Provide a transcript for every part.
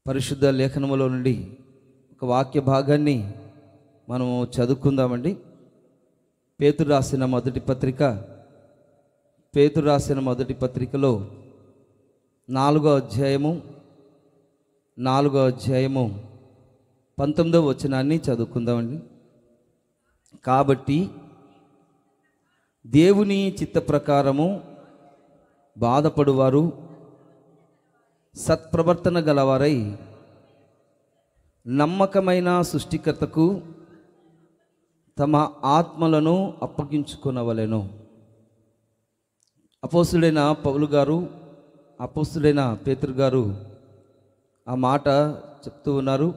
పరిశుద్ధ లేఖనములో నుండి ఒక వాక్య భాగాన్ని మనము చదువుకుందామండి. పేతురు రాసిన మొదటి పత్రికలో 4వ అధ్యాయము 19వ వచనాన్ని చదువుకుందామండి. కాబట్టి దేవుని చిత్త ప్రకారము బాధపడువారు సత్ప్రవర్తన గలవారై నమ్మకమైన సృష్టికర్తకు తమ ఆత్మలను అప్పగించుకొనవలెను. అపోస్తుడైన పౌలు గారు, అపోస్తుడైన పేతురు గారు ఆ మాట చెప్తూ ఉన్నారు.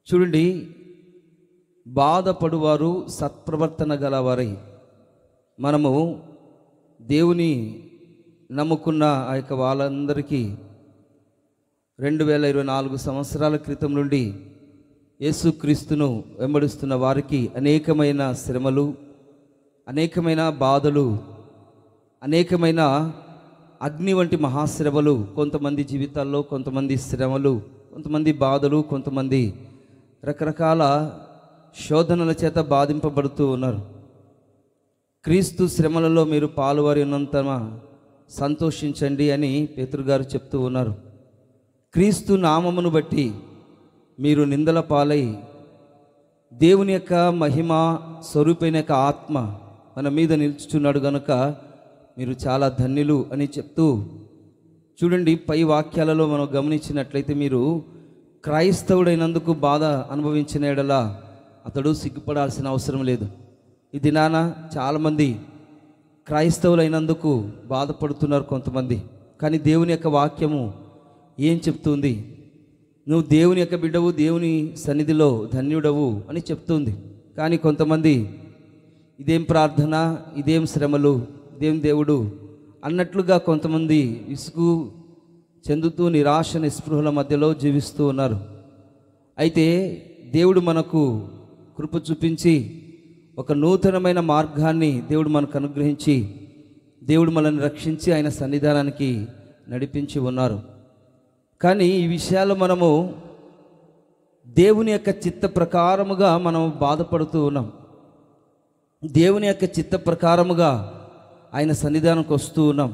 చూడండి, బాధపడువారు సత్ప్రవర్తన గలవారై. మనము దేవుని నమ్ముకున్న ఆ యొక్క వాళ్ళందరికీ 2024 సంవత్సరాల క్రితం నుండి యేసుక్రీస్తును వెంబడిస్తున్న వారికి అనేకమైన శ్రమలు, అనేకమైన బాధలు, అనేకమైన అగ్ని వంటి మహాశ్రమలు, కొంతమంది జీవితాల్లో కొంతమంది శ్రమలు, కొంతమంది బాధలు, కొంతమంది రకరకాల శోధనల చేత బాధింపబడుతూ ఉన్నారు. క్రీస్తు శ్రమలలో మీరు పాలువారి ఉన్నంత సంతోషించండి అని పేతురు గారు చెప్తూ ఉన్నారు. క్రీస్తు నామమును బట్టి మీరు నిందల పాలై దేవుని యొక్క మహిమ స్వరూపైన యొక్క ఆత్మ మన మీద నిలుచుచున్నాడు గనుక మీరు చాలా ధన్యులు అని చెప్తూ, చూడండి, పై వాక్యాలలో మనం గమనించినట్లయితే మీరు క్రైస్తవుడైనందుకు బాధ అనుభవించిన యెడల అతడు సిగ్గుపడాల్సిన అవసరం లేదు. ఈ దినాన చాలామంది క్రైస్తవులైనందుకు బాధపడుతున్నారు కొంతమంది. కానీ దేవుని యొక్క వాక్యము ఏం చెప్తుంది? నువ్వు దేవుని యొక్క బిడ్డవు, దేవుని సన్నిధిలో ధన్యుడవు అని చెప్తుంది. కానీ కొంతమంది ఇదేం ప్రార్థన, ఇదేం శ్రమలు, ఇదేం దేవుడు అన్నట్లుగా కొంతమంది విసుగు చెందుతూ నిరాశ నిస్పృహల మధ్యలో జీవిస్తూ ఉన్నారు. అయితే దేవుడు మనకు కృప చూపించి ఒక నూతనమైన మార్గాన్ని దేవుడు మనకు అనుగ్రహించి, దేవుడు మనల్ని రక్షించి ఆయన సన్నిధానానికి నడిపించి ఉన్నారు. కానీ ఈ విషయాలు మనము దేవుని యొక్క చిత్త ప్రకారముగా మనం బాధపడుతూ ఉన్నాం. దేవుని యొక్క చిత్త ప్రకారముగా ఆయన సన్నిధానానికి వస్తూ ఉన్నాం.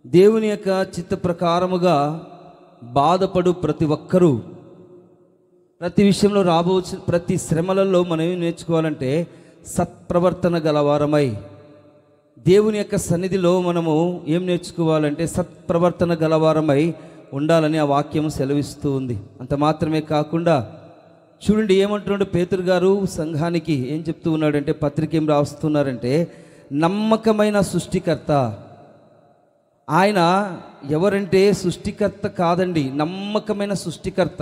దేవుని యొక్క చిత్త ప్రకారముగా బాధపడు ప్రతి ఒక్కరూ ప్రతి విషయంలో రాబోచు ప్రతి శ్రమలలో మనం ఏం నేర్చుకోవాలంటే సత్ప్రవర్తన గలవారమై, దేవుని యొక్క సన్నిధిలో మనము ఏం నేర్చుకోవాలంటే సత్ప్రవర్తన గలవారమై ఉండాలని ఆ వాక్యం సెలవిస్తూ ఉంది. అంత మాత్రమే కాకుండా చూడండి ఏమంటున్నాడు పేతురు గారు సంఘానికి ఏం చెప్తూ ఉన్నాడంటే, పత్రిక ఏం రాస్తున్నారంటే, నమ్మకమైన సృష్టికర్త. ఆయన ఎవరంటే సృష్టికర్త కాదండి, నమ్మకమైన సృష్టికర్త.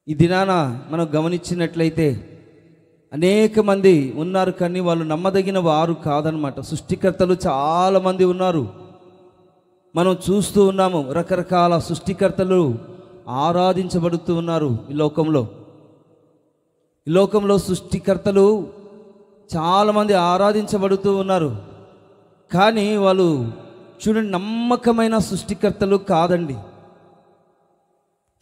ఈ దినాన మనం గమనించినట్లయితే అనేక మంది ఉన్నారు, కానీ వాళ్ళు నమ్మదగిన వారు కాదనమాట. సృష్టికర్తలు చాలామంది ఉన్నారు, మనం చూస్తూ ఉన్నాము. రకరకాల సృష్టికర్తలు ఆరాధించబడుతూ ఉన్నారు ఈ లోకంలో సృష్టికర్తలు చాలామంది ఆరాధించబడుతూ ఉన్నారు. కానీ వాళ్ళు చూడండి నమ్మకమైన సృష్టికర్తలు కాదండి.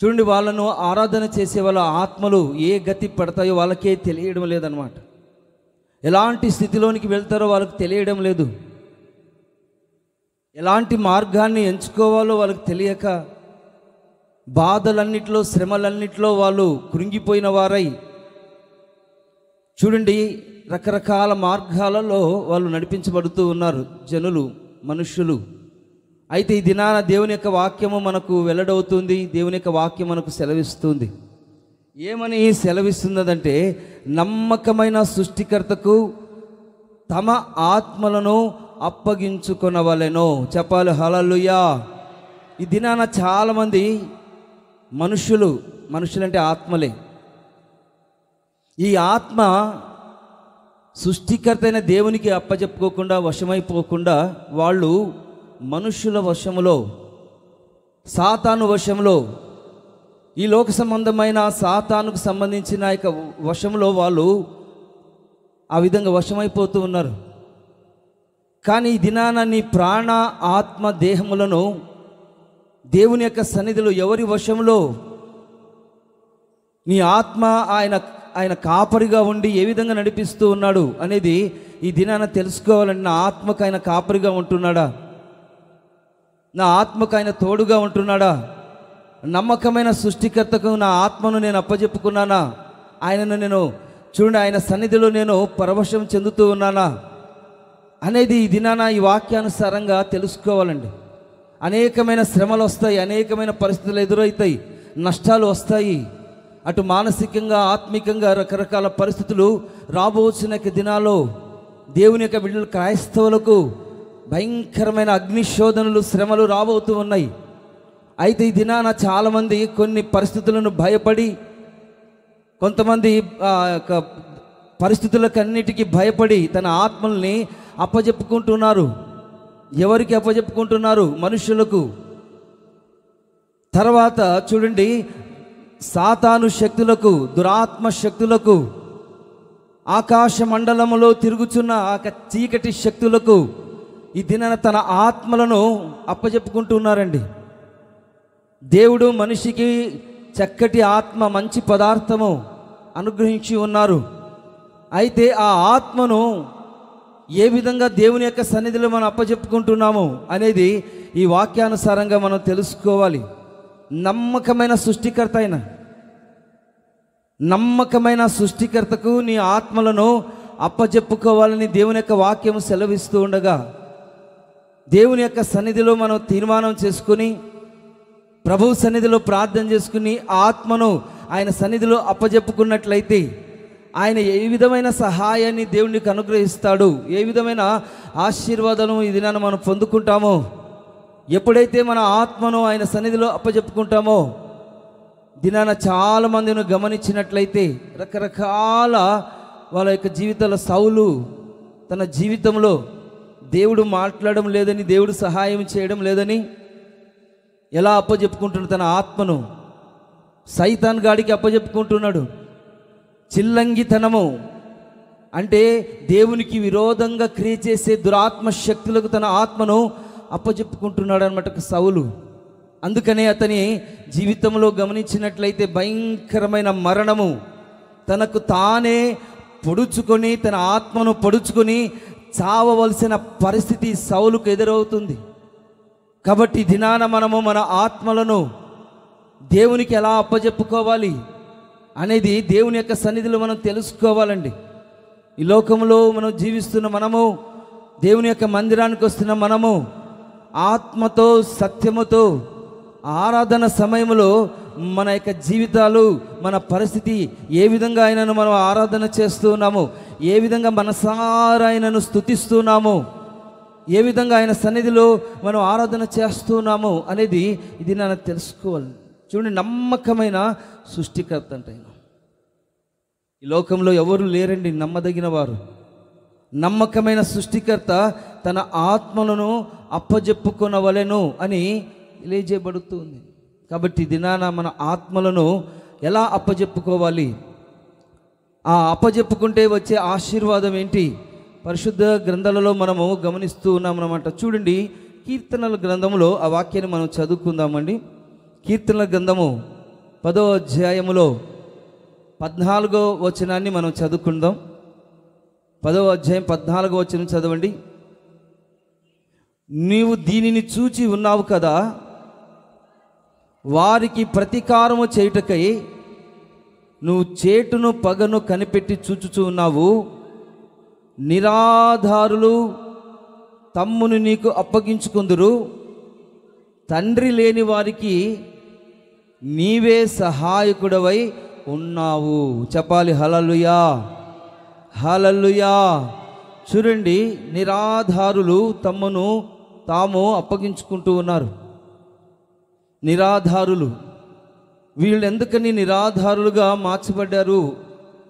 చూడండి, వాళ్ళను ఆరాధన చేసే వాళ్ళ ఆత్మలు ఏ గతి పడతాయో వాళ్ళకే తెలియడం లేదనమాట. ఎలాంటి స్థితిలోనికి వెళ్తారో వాళ్ళకి తెలియడం లేదు. ఎలాంటి మార్గాన్ని ఎంచుకోవాలో వాళ్ళకి తెలియక బాధలన్నిట్లో, శ్రమలన్నిట్లో వాళ్ళు కృంగిపోయిన వారై చూడండి రకరకాల మార్గాలలో వాళ్ళు నడిపించబడుతూ ఉన్నారు జనులు, మనుష్యులు. అయితే ఈ దినాన దేవుని యొక్క వాక్యము మనకు వెల్లడవుతుంది. దేవుని యొక్క వాక్యం మనకు సెలవిస్తుంది. ఏమని సెలవిస్తున్నదంటే, నమ్మకమైన సృష్టికర్తకు తమ ఆత్మలను అప్పగించుకొనవలెను. చెప్పాలి హల్లెలూయా. ఈ దినాన చాలామంది మనుషులంటే ఆత్మలే. ఈ ఆత్మ సృష్టికర్త అయిన దేవునికి అప్పచెప్పుకోకుండా, వశమైపోకుండా వాళ్ళు మనుషుల వశములో, సాతాను వశంలో, ఈ లోక సంబంధమైన సాతానుకు సంబంధించిన యొక్క వశంలో వాళ్ళు ఆ విధంగా వశమైపోతూ ఉన్నారు. కానీ ఈ దినాన నీ ప్రాణ ఆత్మ దేహములను దేవుని యొక్క సన్నిధిలో ఎవరి వశంలో నీ ఆత్మ ఆయన కాపరిగా ఉండి ఏ విధంగా నడిపిస్తూ ఉన్నాడు అనేది ఈ దినాన తెలుసుకోవాలంటే నా ఆత్మకు ఆయన కాపరిగా ఉంటున్నాడా, నా ఆత్మకు ఆయన తోడుగా ఉంటున్నాడా, నమ్మకమైన సృష్టికర్తకు నా ఆత్మను నేను అప్పజెప్పుకున్నానా, ఆయనను నేను చూడండి ఆయన సన్నిధిలో నేను పరవశం చెందుతూ ఉన్నానా అనేది ఈ దినాన ఈ వాక్యానుసారంగా తెలుసుకోవాలండి. అనేకమైన శ్రమలు వస్తాయి, అనేకమైన పరిస్థితులు ఎదురవుతాయి, నష్టాలు వస్తాయి. అటు మానసికంగా ఆత్మికంగా రకరకాల పరిస్థితులు రాబోచిన దినాల్లో దేవుని యొక్క బిడ్డలు క్రైస్తవులకు భయంకరమైన అగ్నిశోధనలు శ్రమలు రాబోతూ ఉన్నాయి. అయితే ఈ దినాన చాలామంది కొన్ని పరిస్థితులను భయపడి, కొంతమంది పరిస్థితులకన్నిటికీ భయపడి తన ఆత్మల్ని అప్పజెప్పుకుంటున్నారు. ఎవరికి అప్పజెప్పుకుంటున్నారు? మనుషులకు. తర్వాత చూడండి, సాతాను శక్తులకు, దురాత్మ శక్తులకు, ఆకాశ మండలములో తిరుగుచున్న చీకటి శక్తులకు ఈ దినాన తన ఆత్మలను అప్పజెప్పుకుంటున్నారండి. దేవుడు మనిషికి చక్కటి ఆత్మ, మంచి పదార్థము అనుగ్రహించి ఉన్నారు. అయితే ఆ ఆత్మను ఏ విధంగా దేవుని యొక్క సన్నిధిలో మనం అప్పజెప్పుకుంటున్నాము అనేది ఈ వాక్యానుసారంగా మనం తెలుసుకోవాలి. నమ్మకమైన సృష్టికర్తకు నీ ఆత్మలను అప్పజెప్పుకోవాలని దేవుని యొక్క వాక్యము సెలవిస్తూ ఉండగా, దేవుని యొక్క సన్నిధిలో మనం తీర్మానం చేసుకుని ప్రభువు సన్నిధిలో ప్రార్థన చేసుకుని ఆత్మను ఆయన సన్నిధిలో అప్పజెప్పుకున్నట్లయితే ఆయన ఏ విధమైన సహాయాన్ని దేవునికి అనుగ్రహిస్తాడు, ఏ విధమైన ఆశీర్వాదము ఈ దినాన్ని మనం పొందుకుంటామో, ఎప్పుడైతే మన ఆత్మను ఆయన సన్నిధిలో అప్పజెప్పుకుంటామో, దినాన చాలామందిని గమనించినట్లయితే రకరకాల వాళ్ళ యొక్క జీవితాల సౌలు తన జీవితంలో దేవుడు మాట్లాడడం లేదని, దేవుడు సహాయం చేయడం లేదని ఎలా అప్పజెప్పుకుంటున్నాడు? తన ఆత్మను సైతాన్ గాడికి అప్పజెప్పుకుంటున్నాడు. చిల్లంగితనము అంటే దేవునికి విరోధంగా క్రియ చేసే దురాత్మ శక్తులకు తన ఆత్మను అప్పజెప్పుకుంటున్నాడు అన్నమాట సౌలు. అందుకనే అతని జీవితంలో గమనించినట్లయితే భయంకరమైన మరణము తనకు తానే పొడుచుకొని, తన ఆత్మను పొడుచుకొని చావవలసిన పరిస్థితి సౌలుకు ఎదురవుతుంది. కాబట్టి దినాన మనము మన ఆత్మలను దేవునికి ఎలా అప్పజెప్పుకోవాలి అనేది దేవుని యొక్క సన్నిధిలో మనం తెలుసుకోవాలండి. ఈ లోకంలో మనం జీవిస్తున్న మనము, దేవుని యొక్క మందిరానికి వస్తున్న మనము ఆత్మతో సత్యముతో ఆరాధన సమయంలో మన యొక్క జీవితాలు, మన పరిస్థితి ఏ విధంగా ఆయనను మనం ఆరాధన చేస్తూ ఉన్నాము, ఏ విధంగా మనసారా ఆయనను స్తుతిస్తున్నాము, ఏ విధంగా ఆయన సన్నిధిలో మనం ఆరాధన చేస్తున్నాము అనేది ఇది నన్ను తెలుసుకోవాలి. చూడండి, నమ్మకమైన సృష్టికర్త అంటే ఈ లోకంలో ఎవరు లేరండి నమ్మదగిన వారు. నమ్మకమైన సృష్టికర్త తన ఆత్మలను అప్పజెప్పుకొనవలెను అని తెలియజేయబడుతుంది. కాబట్టి దినాన మన ఆత్మలను ఎలా అప్పజెప్పుకోవాలి, ఆ అప్పజెప్పుకుంటే వచ్చే ఆశీర్వాదం ఏంటి, పరిశుద్ధ గ్రంథాలలో మనము గమనిస్తూ ఉన్నామన్నమాట. చూడండి, కీర్తనల గ్రంథంలో ఆ వాక్యాన్ని మనం చదువుకుందామండి. కీర్తనల గ్రంథము 10వ అధ్యాయములో 14వ వచనాన్ని మనం చదువుకుందాం. 10వ అధ్యాయం 14వ వచనం చదవండి. నీవు దీనిని చూచి ఉన్నావు కదా, వారికి ప్రతీకారము చేయుటకై నువ్వు చేటును పగను కనిపెట్టి చూచుచూ ఉన్నావు. నిరాధారులు తమ్మును నీకు అప్పగించుకుందురు, తండ్రి లేని వారికి నీవే సహాయకుడవై ఉన్నావు. చెప్పాలి హల్లెలూయా, హల్లెలూయా. చూడండి, నిరాధారులు తమ్మును తాము అప్పగించుకుంటూ ఉన్నారు. నిరాధారులు, వీళ్ళు ఎందుకని నిరాధారులుగా మార్చబడ్డారు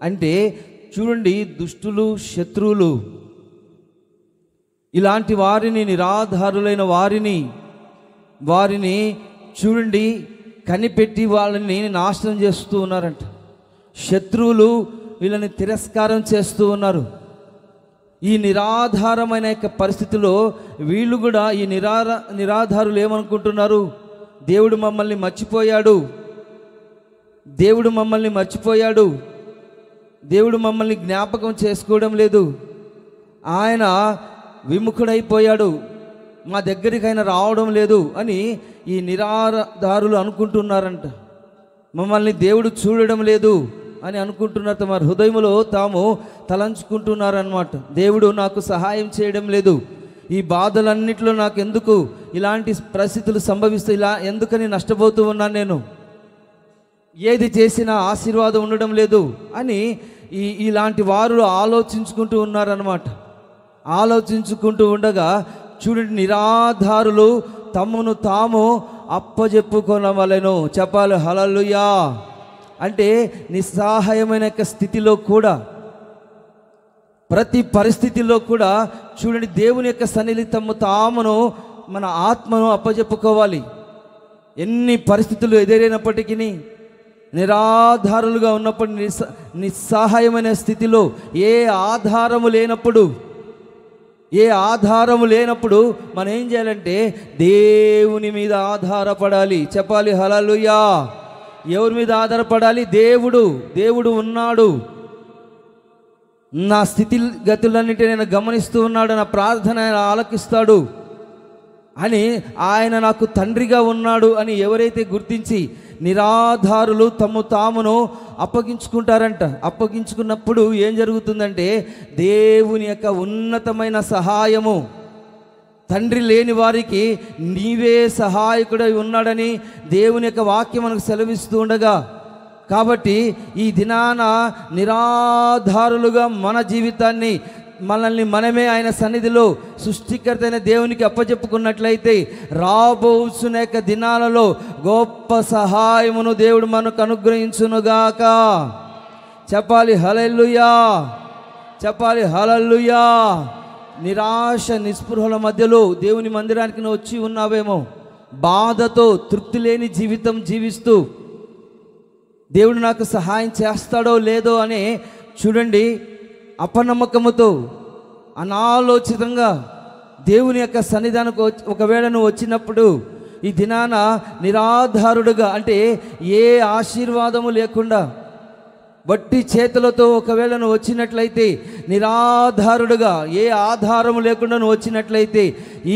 అంటే చూడండి, దుష్టులు, శత్రువులు ఇలాంటి వారిని, నిరాధారులైన వారిని చూడండి కనిపెట్టి వాళ్ళని నాశనం చేస్తూ ఉన్నారంట. శత్రువులు వీళ్ళని తిరస్కారం చేస్తూ ఉన్నారు. ఈ నిరాధారమైన యొక్క పరిస్థితిలో వీళ్ళు కూడా, ఈ నిరాధారులు ఏమనుకుంటున్నారు, దేవుడు మమ్మల్ని మర్చిపోయాడు, దేవుడు మమ్మల్ని మర్చిపోయాడు, దేవుడు మమ్మల్ని జ్ఞాపకం చేసుకోవడం లేదు, ఆయన విముఖుడైపోయాడు, మా దగ్గరికి ఆయన రావడం లేదు అని ఈ నిరాధారులు అనుకుంటున్నారంట. మమ్మల్ని దేవుడు చూడడం లేదు అని అనుకుంటున్నారు. తమ హృదయంలో తాము తలంచుకుంటున్నారన్నమాట. దేవుడు నాకు సహాయం చేయడం లేదు, ఈ బాధలన్నిటిలో నాకు ఎందుకు ఇలాంటి పరిస్థితులు సంభవిస్తూ ఇలా ఎందుకని నష్టపోతూ ఉన్నాను, నేను ఏది చేసినా ఆశీర్వాదం ఉండడం లేదు అని ఇలాంటి వారు ఆలోచించుకుంటూ ఉన్నారన్నమాట. ఆలోచించుకుంటూ ఉండగా చూడండి, నిరాధారులు తమను తాము అప్పజెప్పుకొనవలెను. చెప్పాలి హల్లెలూయా. అంటే నిస్సహాయమైన యొక్క స్థితిలో కూడా, ప్రతి పరిస్థితిలో కూడా చూడండి, దేవుని యొక్క సన్నిధి తామును మన ఆత్మను అప్పజెప్పుకోవాలి. ఎన్ని పరిస్థితులు ఎదురైనప్పటికీ, నిరాధారులుగా ఉన్నప్పుడు, నిస్సహాయమైన స్థితిలో, ఏ ఆధారము లేనప్పుడు మనం ఏం చేయాలంటే దేవుని మీద ఆధారపడాలి. చెప్పాలి హల్లెలూయా. ఎవరి మీద ఆధారపడాలి? దేవుడు ఉన్నాడు, నా స్థితిగతులన్నిటి నేను గమనిస్తూ ఉన్నాడు, నా ప్రార్థన ఆయన ఆలకిస్తాడు అని, ఆయన నాకు తండ్రిగా ఉన్నాడు అని ఎవరైతే గుర్తించి నిరాధారులు తామును అప్పగించుకుంటారంట. అప్పగించుకున్నప్పుడు ఏం జరుగుతుందంటే దేవుని యొక్క ఉన్నతమైన సహాయము, తండ్రి లేని వారికి నీవే సహాయకుడై ఉన్నాడని దేవుని యొక్క వాక్యం మనకు సెలవిస్తూ ఉండగా, కాబట్టి ఈ దినాన నిరాధారులుగా మన జీవితాన్ని, మనల్ని మనమే ఆయన సన్నిధిలో సృష్టికర్త అయిన దేవునికి అప్పచెప్పుకున్నట్లయితే రాబోతున్న యొక్క దినాలలో గొప్ప సహాయమును దేవుడు మనకు అనుగ్రహించునుగాక. చెప్పాలి హల్లెలూయా, చెప్పాలి హల్లెలూయా. నిరాశ నిస్పృహల మధ్యలో దేవుని మందిరానికి నువ్వు వచ్చి ఉన్నావేమో, బాధతో తృప్తి లేని జీవితం జీవిస్తూ దేవుడు నాకు సహాయం చేస్తాడో లేదో అని చూడండి, అపనమ్మకముతో అనాలోచితంగా దేవుని యొక్క సన్నిధానికి ఒకవేళ నువ్వు వచ్చినప్పుడు, ఈ దినాన నిరాధారుడుగా, అంటే ఏ ఆశీర్వాదము లేకుండా వట్టి చేతులతో ఒకవేళ నువ్వు వచ్చినట్లయితే, నిరాధారుడుగా ఏ ఆధారము లేకుండా నువ్వు వచ్చినట్లయితే,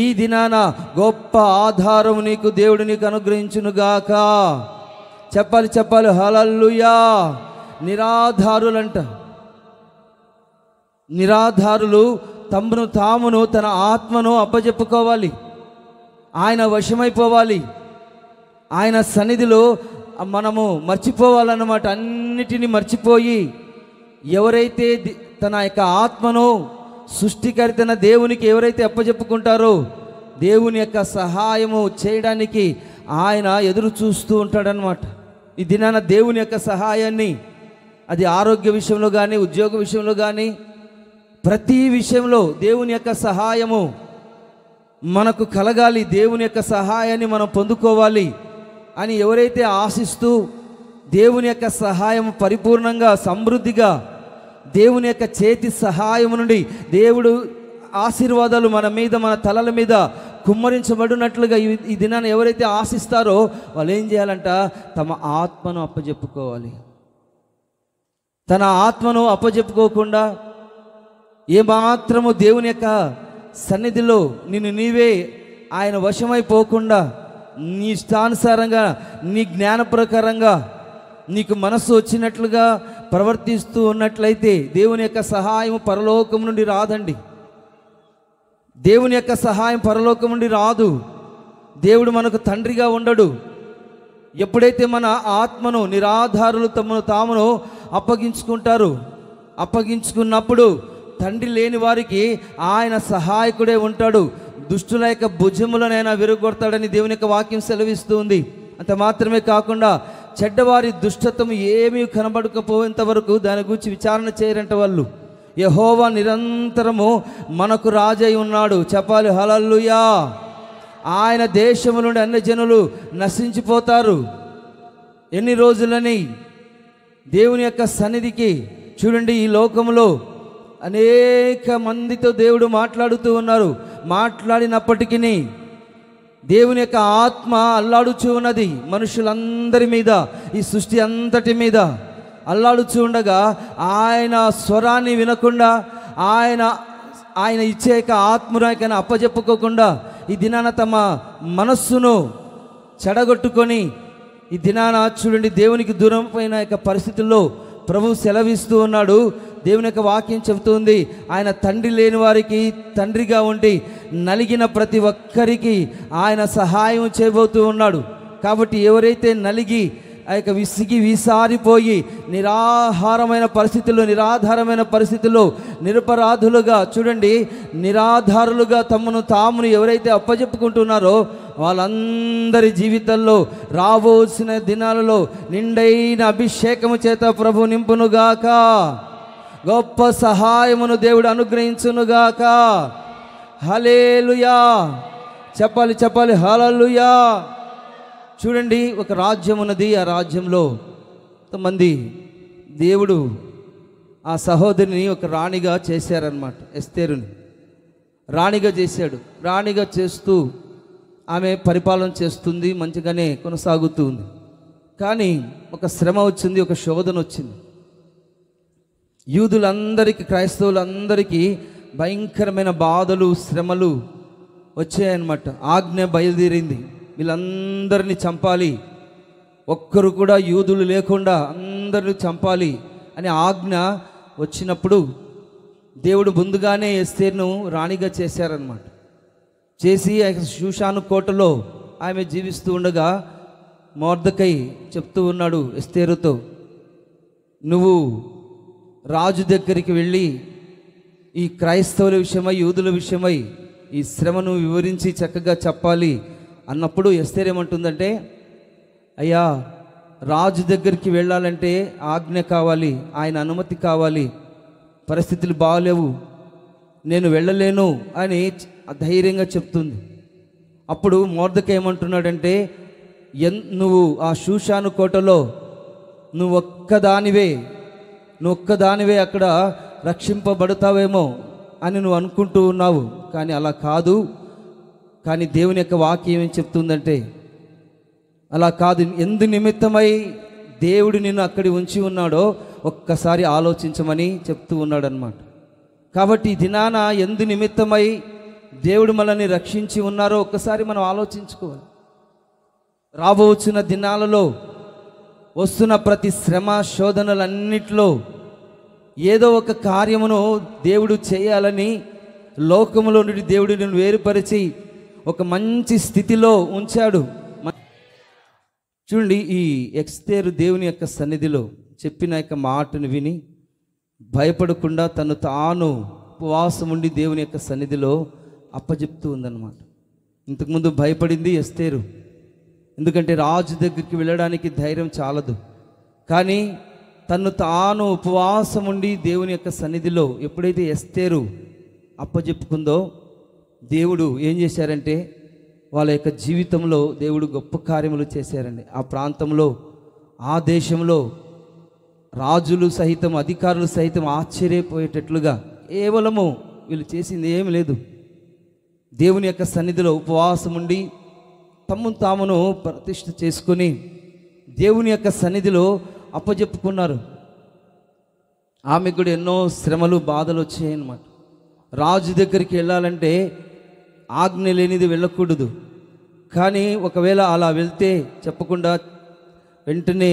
ఈ దినాన గొప్ప ఆధారము దేవుడు నీకు అనుగ్రహించునుగాక. చెప్పాలి హల్లెలూయా. నిరాధారులు తామును తన ఆత్మను అప్పజెప్పుకోవాలి, ఆయన వశమైపోవాలి, ఆయన సన్నిధిలో మనము మర్చిపోవాలన్నమాట. అన్నిటినీ మర్చిపోయి ఎవరైతే తన యొక్క ఆత్మను సృష్టికర్తైన దేవునికి ఎవరైతే అప్పజెప్పుకుంటారో, దేవుని యొక్క సహాయము చేయడానికి ఆయన ఎదురు చూస్తూ ఉంటాడనమాట. ఈ దినాన దేవుని యొక్క సహాయాన్ని, అది ఆరోగ్య విషయంలో కానీ, ఉద్యోగ విషయంలో కానీ, ప్రతి విషయంలో దేవుని యొక్క సహాయము మనకు కలగాలి, దేవుని యొక్క సహాయాన్ని మనం పొందుకోవాలి అని ఎవరైతే ఆశిస్తూ దేవుని యొక్క సహాయం పరిపూర్ణంగా సమృద్ధిగా దేవుని యొక్క చేతి సహాయం నుండి దేవుడు ఆశీర్వాదాలు మన మీద, మన తలల మీద కుమ్మరించబడినట్లుగా ఈ దినాన్ని ఎవరైతే ఆశిస్తారో వాళ్ళు ఏం చేయాలంట? తమ ఆత్మను అప్పజెప్పుకోవాలి. తన ఆత్మను అప్పజెప్పుకోకుండా ఏమాత్రము దేవుని యొక్క సన్నిధిలో నీవే ఆయన వశమైపోకుండా, నీ ఇష్టానుసారంగా, నీ జ్ఞాన ప్రకారంగా, నీకు మనస్సు వచ్చినట్లుగా ప్రవర్తిస్తూ ఉన్నట్లయితే దేవుని యొక్క సహాయం పరలోకం నుండి రాదండి. దేవుని యొక్క సహాయం పరలోకం నుండి రాదు. దేవుడు మనకు తండ్రిగా ఉండడు. ఎప్పుడైతే మన ఆత్మను నిరాధారులు తామును అప్పగించుకుంటారు, అప్పగించుకున్నప్పుడు తండ్రి లేని వారికి ఆయన సహాయకుడే ఉంటాడు. దుష్టుల యొక్క భుజములనైనా విరగొడతాడని దేవుని యొక్క వాక్యం సెలవిస్తుంది. అంత మాత్రమే కాకుండా చెడ్డవారి దుష్టత్వం ఏమీ కనబడకపోయేంత వరకు దాని గురించి విచారణ చేయరంట వాళ్ళు. యెహోవా నిరంతరము మనకు రాజై ఉన్నాడు. చెప్పాలి హల్లెలూయా. ఆయన దేశము నుండి అన్ని జనులు నశించిపోతారు. ఎన్ని రోజులని దేవుని యొక్క సన్నిధికి చూడండి, ఈ లోకంలో అనేక మందితో దేవుడు మాట్లాడుతూ ఉన్నారు. మాట్లాడినప్పటికీ దేవుని యొక్క ఆత్మ అల్లాడుచూ ఉన్నది మనుషులందరి మీద, ఈ సృష్టి అంతటి మీద అల్లాడుచూ ఉండగా ఆయన స్వరాన్ని వినకుండా, ఆయన ఇచ్చే యొక్క ఆత్మరాయకైనా అప్పజెప్పుకోకుండా ఈ దినాన తమ మనస్సును చెడగొట్టుకొని ఈ దినాన చూడండి దేవునికి దూరం పోయిన యొక్క పరిస్థితుల్లో ప్రభు సెలవిస్తూ ఉన్నాడు. దేవుని యొక్క వాక్యం చెబుతుంది, ఆయన తండ్రి లేని వారికి తండ్రిగా ఉండి నలిగిన ప్రతి ఒక్కరికి ఆయన సహాయం చేయబోతూ ఉన్నాడు. కాబట్టి ఎవరైతే నలిగి ఆ యొక్క విసిగి విసారిపోయి నిరాధారమైన పరిస్థితుల్లో నిరపరాధులుగా చూడండి నిరాధారులుగా తమను తామును ఎవరైతే అప్పజెప్పుకుంటున్నారో వాళ్ళందరి జీవితాల్లో రాబోసిన దినాలలో నిండైన అభిషేకము చేత ప్రభు నింపునుగాక, గొప్ప సహాయమును దేవుడు అనుగ్రహించునుగాక. హల్లెలూయా చెప్పాలి హల్లెలూయా. చూడండి ఒక రాజ్యం ఉన్నది, ఆ రాజ్యంలో కొంతమంది దేవుడు ఆ సహోదరిని ఒక రాణిగా చేశారనమాట. ఎస్తేరుని రాణిగా చేశాడు. రాణిగా చేస్తూ ఆమె పరిపాలన చేస్తుంది, మంచిగానే కొనసాగుతూ ఉంది. కానీ ఒక శ్రమ వచ్చింది, ఒక శోధన వచ్చింది. యూదులందరికీ, క్రైస్తవులందరికీ భయంకరమైన బాధలు శ్రమలు వచ్చాయన్నమాట. ఆజ్ఞ బయలుదేరింది, వీళ్ళందరినీ చంపాలి, ఒక్కరు కూడా యూదులు లేకుండా అందరిని చంపాలి అనే ఆజ్ఞ వచ్చినప్పుడు దేవుడు ముందుగానే ఎస్తేరును రాణిగా చేశారనమాట. చేసి షూషాను కోటలో ఆమె జీవిస్తూ ఉండగా మొర్దెకై చెప్తూ ఉన్నాడు ఎస్తేరుతో, నువ్వు రాజు దగ్గరికి వెళ్ళి ఈ క్రైస్తవుల విషయమై, యూదుల విషయమై ఈ శ్రమను వివరించి చక్కగా చెప్పాలి అన్నప్పుడు ఎస్తేరు ఏమంటుందంటే, అయ్యా రాజు దగ్గరికి వెళ్ళాలంటే ఆజ్ఞ కావాలి, ఆయన అనుమతి కావాలి, పరిస్థితులు బాగలేవు, నేను వెళ్ళలేను అని ధైర్యంగా చెప్తుంది. అప్పుడు మొర్దెకై ఏమంటున్నాడంటే, నువ్వు ఆ షూషాను కోటలో నువ్వు ఒక్కదానివే అక్కడ రక్షింపబడతావేమో అని నువ్వు అనుకుంటూ ఉన్నావు, కానీ అలా కాదు. కానీ దేవుని యొక్క వాక్యం ఏం చెప్తుందంటే, అలా కాదు, ఎందు నిమిత్తమై దేవుడు నిన్ను అక్కడి ఉంచి ఉన్నాడో ఒక్కసారి ఆలోచించమని చెప్తూ ఉన్నాడు అన్నమాట. కాబట్టి ఈ దినాన ఎందు నిమిత్తమై దేవుడు మనల్ని రక్షించి ఉన్నారో ఒక్కసారి మనం ఆలోచించుకోవాలి. రాబోచున్న దినాలలో వస్తున్న ప్రతి శ్రమ శోధనలన్నిటిలో ఏదో ఒక కార్యమును దేవుడు చేయాలని లోకములో నుండి దేవుడు నిన్ను వేరుపరిచి ఒక మంచి స్థితిలో ఉంచాడు. చూడండి, ఈ ఎస్తేరు దేవుని యొక్క సన్నిధిలో చెప్పిన యొక్క మాటను విని భయపడకుండా తను తాను ఉపవాసం ఉండి దేవుని యొక్క సన్నిధిలో అప్పచెప్తూ ఉందన్నమాట. ఇంతకుముందు భయపడింది ఎస్తేరు, ఎందుకంటే రాజు దగ్గరికి వెళ్ళడానికి ధైర్యం చాలదు. కానీ తను తాను ఉపవాసం ఉండి దేవుని యొక్క సన్నిధిలో ఎప్పుడైతే ఎస్తేరు అప్పచెప్పుకుందో దేవుడు ఏం చేశారంటే వాళ్ళ యొక్క జీవితంలో దేవుడు గొప్ప కార్యములు చేశారండి. ఆ ప్రాంతంలో, ఆ దేశంలో రాజులు సహితం, అధికారులు సహితం ఆశ్చర్యపోయేటట్లుగా కేవలము వీళ్ళు చేసింది ఏమి లేదు, దేవుని యొక్క సన్నిధిలో ఉపవాసం ఉండి తమను తామును ప్రతిష్ఠ చేసుకొని దేవుని యొక్క సన్నిధిలో అప్పచెప్పుకున్నారు. ఆమెకు కూడా ఎన్నో శ్రమలు బాధలు వచ్చాయన్నమాట. రాజు దగ్గరికి వెళ్ళాలంటే ఆజ్ఞ లేనిది వెళ్ళకూడదు. కానీ ఒకవేళ అలా వెళ్తే చెప్పకుండా వెంటనే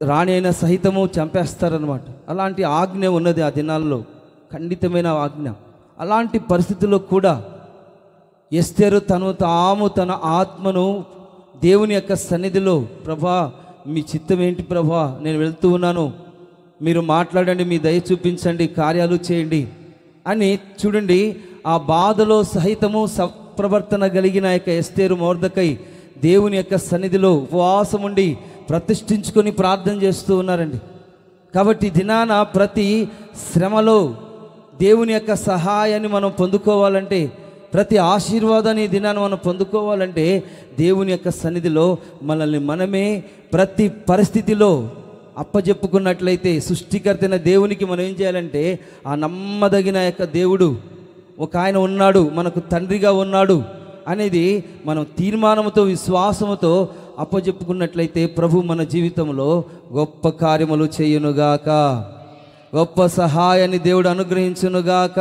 రాణి అయిన సహితము చంపేస్తారనమాట. అలాంటి ఆజ్ఞ ఉన్నది ఆ దినాల్లో, ఖండితమైన ఆజ్ఞ. అలాంటి పరిస్థితుల్లో కూడా ఎస్తేరు తన ఆత్మను దేవుని యొక్క సన్నిధిలో, ప్రభా మీ చిత్తం ఏంటి ప్రభా, నేను వెళ్తూ ఉన్నాను, మీరు మాట్లాడండి, మీ దయ చూపించండి, కార్యాలు చేయండి అని చూడండి ఆ బాధలో సహితము సత్ప్రవర్తన కలిగిన యొక్క ఎస్తేరు మొర్దెకై దేవుని యొక్క సన్నిధిలో ఉపవాసం ఉండి ప్రతిష్ఠించుకొని ప్రార్థన చేస్తూ ఉన్నారండి. కాబట్టి దినాన ప్రతి శ్రమలో దేవుని యొక్క సహాయాన్ని మనం పొందుకోవాలంటే, ప్రతి ఆశీర్వాదాన్ని దినాన్ని మనం పొందుకోవాలంటే దేవుని యొక్క సన్నిధిలో మనల్ని మనమే ప్రతి పరిస్థితిలో అప్పజెప్పుకున్నట్లయితే సృష్టికర్తైన దేవునికి మనం ఏం చేయాలంటే, ఆ నమ్మదగిన యొక్క దేవుడు ఒక ఆయన ఉన్నాడు, మనకు తండ్రిగా ఉన్నాడు అనేది మనం తీర్మానంతో విశ్వాసముతో అప్పజెప్పుకున్నట్లయితే ప్రభు మన జీవితంలో గొప్ప కార్యములు చేయునుగాక, గొప్ప సహాయాన్ని దేవుడు అనుగ్రహించునుగాక.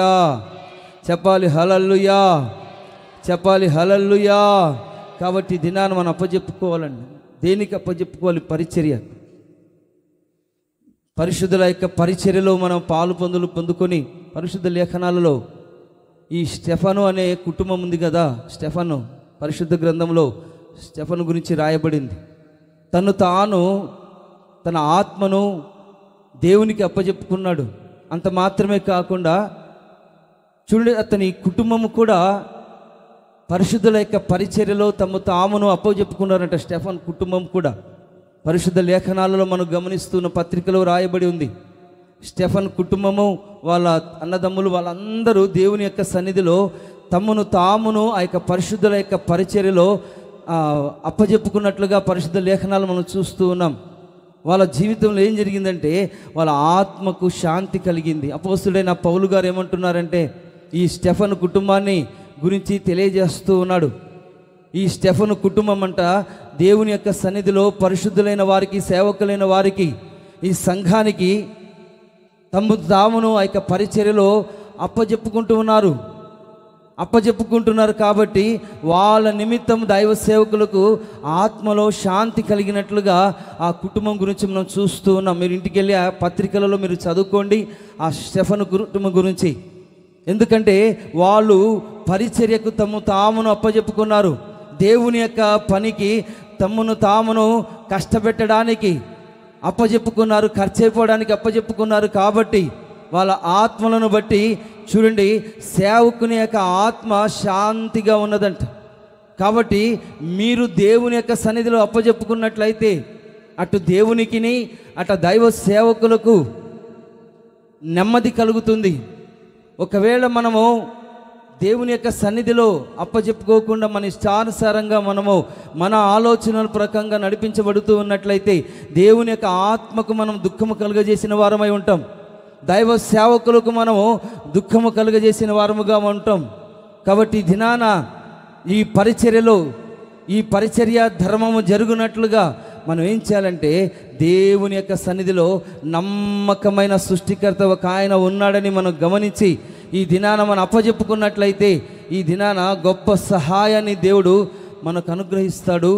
చెప్పాలి హల్లెలూయా, చెప్పాలి హల్లెలూయా. కాబట్టి దినాన్ని మనం అప్పజెప్పుకోవాలండి. దేనికి అప్పజెప్పుకోవాలి? పరిచర్య. పరిశుద్ధుల యొక్క పరిచర్యలో మనం పాలు పొందుకొని పరిశుద్ధ లేఖనాలలో ఈ స్టెఫను అనే కుటుంబం ఉంది కదా, స్టెఫను పరిశుద్ధ గ్రంథంలో స్టెఫను గురించి రాయబడింది. తాను తన ఆత్మను దేవునికి అప్పజెప్పుకున్నాడు. అంత మాత్రమే కాకుండా చూడండి, అతని కుటుంబము కూడా పరిశుద్ధుల యొక్క పరిచర్యలో తామును అప్పజెప్పుకున్నారంట. స్టెఫన్ కుటుంబం కూడా పరిశుద్ధ లేఖనాలలో మనం గమనిస్తున్న పత్రికలో రాయబడి ఉంది. స్టెఫన్ కుటుంబము, వాళ్ళ అన్నదమ్ములు, వాళ్ళందరూ దేవుని యొక్క సన్నిధిలో తామును ఆ యొక్క పరిశుద్ధుల యొక్క పరిచర్యలో అప్పజెప్పుకున్నట్లుగా పరిశుద్ధ లేఖనాలు మనం చూస్తూ ఉన్నాం. వాళ్ళ జీవితంలో ఏం జరిగిందంటే వాళ్ళ ఆత్మకు శాంతి కలిగింది. అపోస్తుడైన పౌలు గారు ఏమంటున్నారంటే ఈ స్టెఫన్ కుటుంబాన్ని గురించి తెలియజేస్తూ ఉన్నాడు. ఈ స్టెఫను కుటుంబం అంట దేవుని యొక్క సన్నిధిలో పరిశుద్ధులైన వారికి, సేవకులైన వారికి, ఈ సంఘానికి తామును ఆ యొక్క పరిచర్యలో అప్పజెప్పుకుంటున్నారు కాబట్టి వాళ్ళ నిమిత్తం దైవ సేవకులకు ఆత్మలో శాంతి కలిగినట్లుగా ఆ కుటుంబం గురించి మనం చూస్తూ ఉన్నాం. మీరు ఇంటికి వెళ్ళి ఆ పత్రికలలో మీరు చదువుకోండి ఆ స్టెఫను కుటుంబం గురించి. ఎందుకంటే వాళ్ళు పరిచర్యకు తామును అప్పజెప్పుకున్నారు. దేవుని యొక్క పనికి తామును కష్టపెట్టడానికి అప్పజెప్పుకున్నారు, ఖర్చయిపోవడానికి అప్పజెప్పుకున్నారు. కాబట్టి వాళ్ళ ఆత్మలను బట్టి చూడండి, సేవకుని యొక్క ఆత్మ శాంతిగా ఉన్నదంట. కాబట్టి మీరు దేవుని యొక్క సన్నిధిలో అప్పజెప్పుకున్నట్లయితే అటు దేవునికిని అటు దైవ సేవకులకు నెమ్మది కలుగుతుంది. ఒకవేళ మనము దేవుని యొక్క సన్నిధిలో అప్పజెప్పుకోకుండా మన ఇష్టానుసారంగా మనము మన ఆలోచనల ప్రకారంగా నడిపించబడుతూ ఉన్నట్లయితే దేవుని యొక్క ఆత్మకు మనం దుఃఖము కలుగజేసిన వారమై ఉంటాం. దైవ సేవకులకు మనము దుఃఖము కలుగజేసిన వారముగా ఉంటాం. కాబట్టి దినాన ఈ పరిచర్య ధర్మము జరుగునట్లుగా మనం ఏం చేయాలంటే దేవుని యొక్క సన్నిధిలో నమ్మకమైన సృష్టికర్త ఒక ఆయన ఉన్నాడని మనం గమనించి ఈ దినాన మనం అప్పజెప్పుకున్నట్లయితే ఈ దినాన గొప్ప సహాయాన్ని దేవుడు మనకు అనుగ్రహిస్తాడు.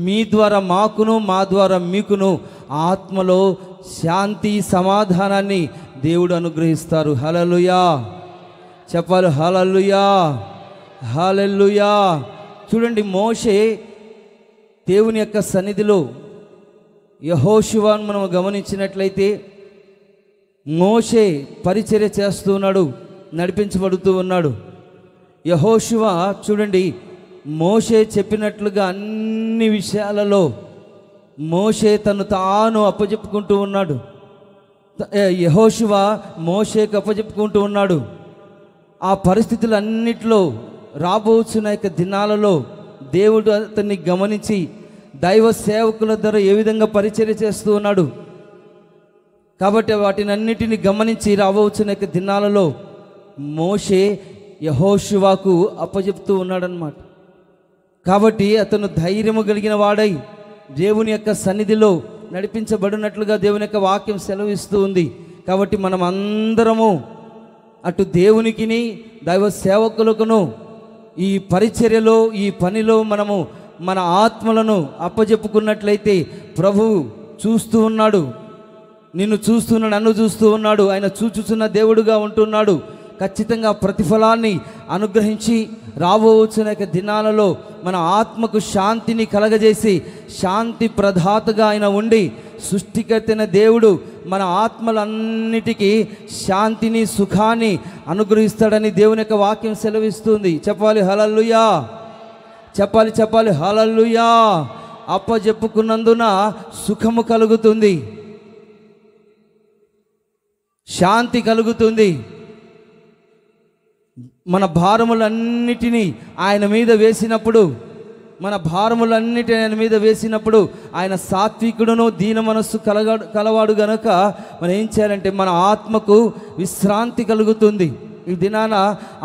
మీ ద్వారా మాకును, మా ద్వారా మీకును ఆత్మలో శాంతి సమాధానాన్ని దేవుడు అనుగ్రహిస్తారు. హల్లెలూయా, చెప్పాలి హల్లెలూయా, హల్లెలూయా. చూడండి, మోషే దేవుని యొక్క సన్నిధిలో యెహోషువను మనం గమనించినట్లయితే మోషే పరిచర్య చేస్తూ ఉన్నాడు, నడిపించబడుతూ ఉన్నాడు. యెహోషువ చూడండి, మోషే చెప్పినట్లుగా అన్ని విషయాలలో మోషే తాను అప్పచెప్పుకుంటూ ఉన్నాడు. యెహోషువ మోషేకు అప్పచెప్పుకుంటూ ఉన్నాడు. ఆ పరిస్థితులన్నిటిలో రాబోతున్న యొక్క దినాలలో దేవుడు అతన్ని గమనించి దైవ సేవకుల ద్వారా ఏ విధంగా పరిచర్య చేస్తూ ఉన్నాడు. కాబట్టి వాటిని అన్నిటిని గమనించి రాబోతున్న యొక్క దినాలలో మోషే యెహోషువకు అప్పచెప్తూ ఉన్నాడన్నమాట. కాబట్టి అతను ధైర్యము కలిగిన వాడై దేవుని యొక్క సన్నిధిలో నడిపించబడినట్లుగా దేవుని యొక్క వాక్యం సెలవిస్తూ ఉంది. కాబట్టి మనం అందరము అటు దేవునికిని దైవ సేవకులకును ఈ పరిచర్యలో ఈ పనిలో మనము మన ఆత్మలను అప్పజెప్పుకున్నట్లయితే ప్రభువు చూస్తూ ఉన్నాడు, నిన్ను చూస్తున్నాడు, నన్ను చూస్తూ ఉన్నాడు. ఆయన చూచుచున్న దేవుడుగా ఉంటున్నాడు. ఖచ్చితంగా ప్రతిఫలాన్ని అనుగ్రహించి రాబోతున్న దినాలలో మన ఆత్మకు శాంతిని కలగజేసి శాంతి ప్రదాతగా ఆయన ఉండి సృష్టికర్తైన దేవుడు మన ఆత్మలన్నిటికీ శాంతిని సుఖాన్ని అనుగ్రహిస్తాడని దేవుని యొక్క వాక్యం సెలవిస్తుంది. చెప్పాలి హల్లెలూయా, చెప్పాలి హల్లెలూయా. అప్పజెప్పుకున్నందున సుఖము కలుగుతుంది, శాంతి కలుగుతుంది. మన భారములన్నిటినీ ఆయన మీద వేసినప్పుడు ఆయన సాత్వికుడును దీన మనస్సు కలవాడు గనుక మనం ఏం చేయాలంటే మన ఆత్మకు విశ్రాంతి కలుగుతుంది. ఈ దినాన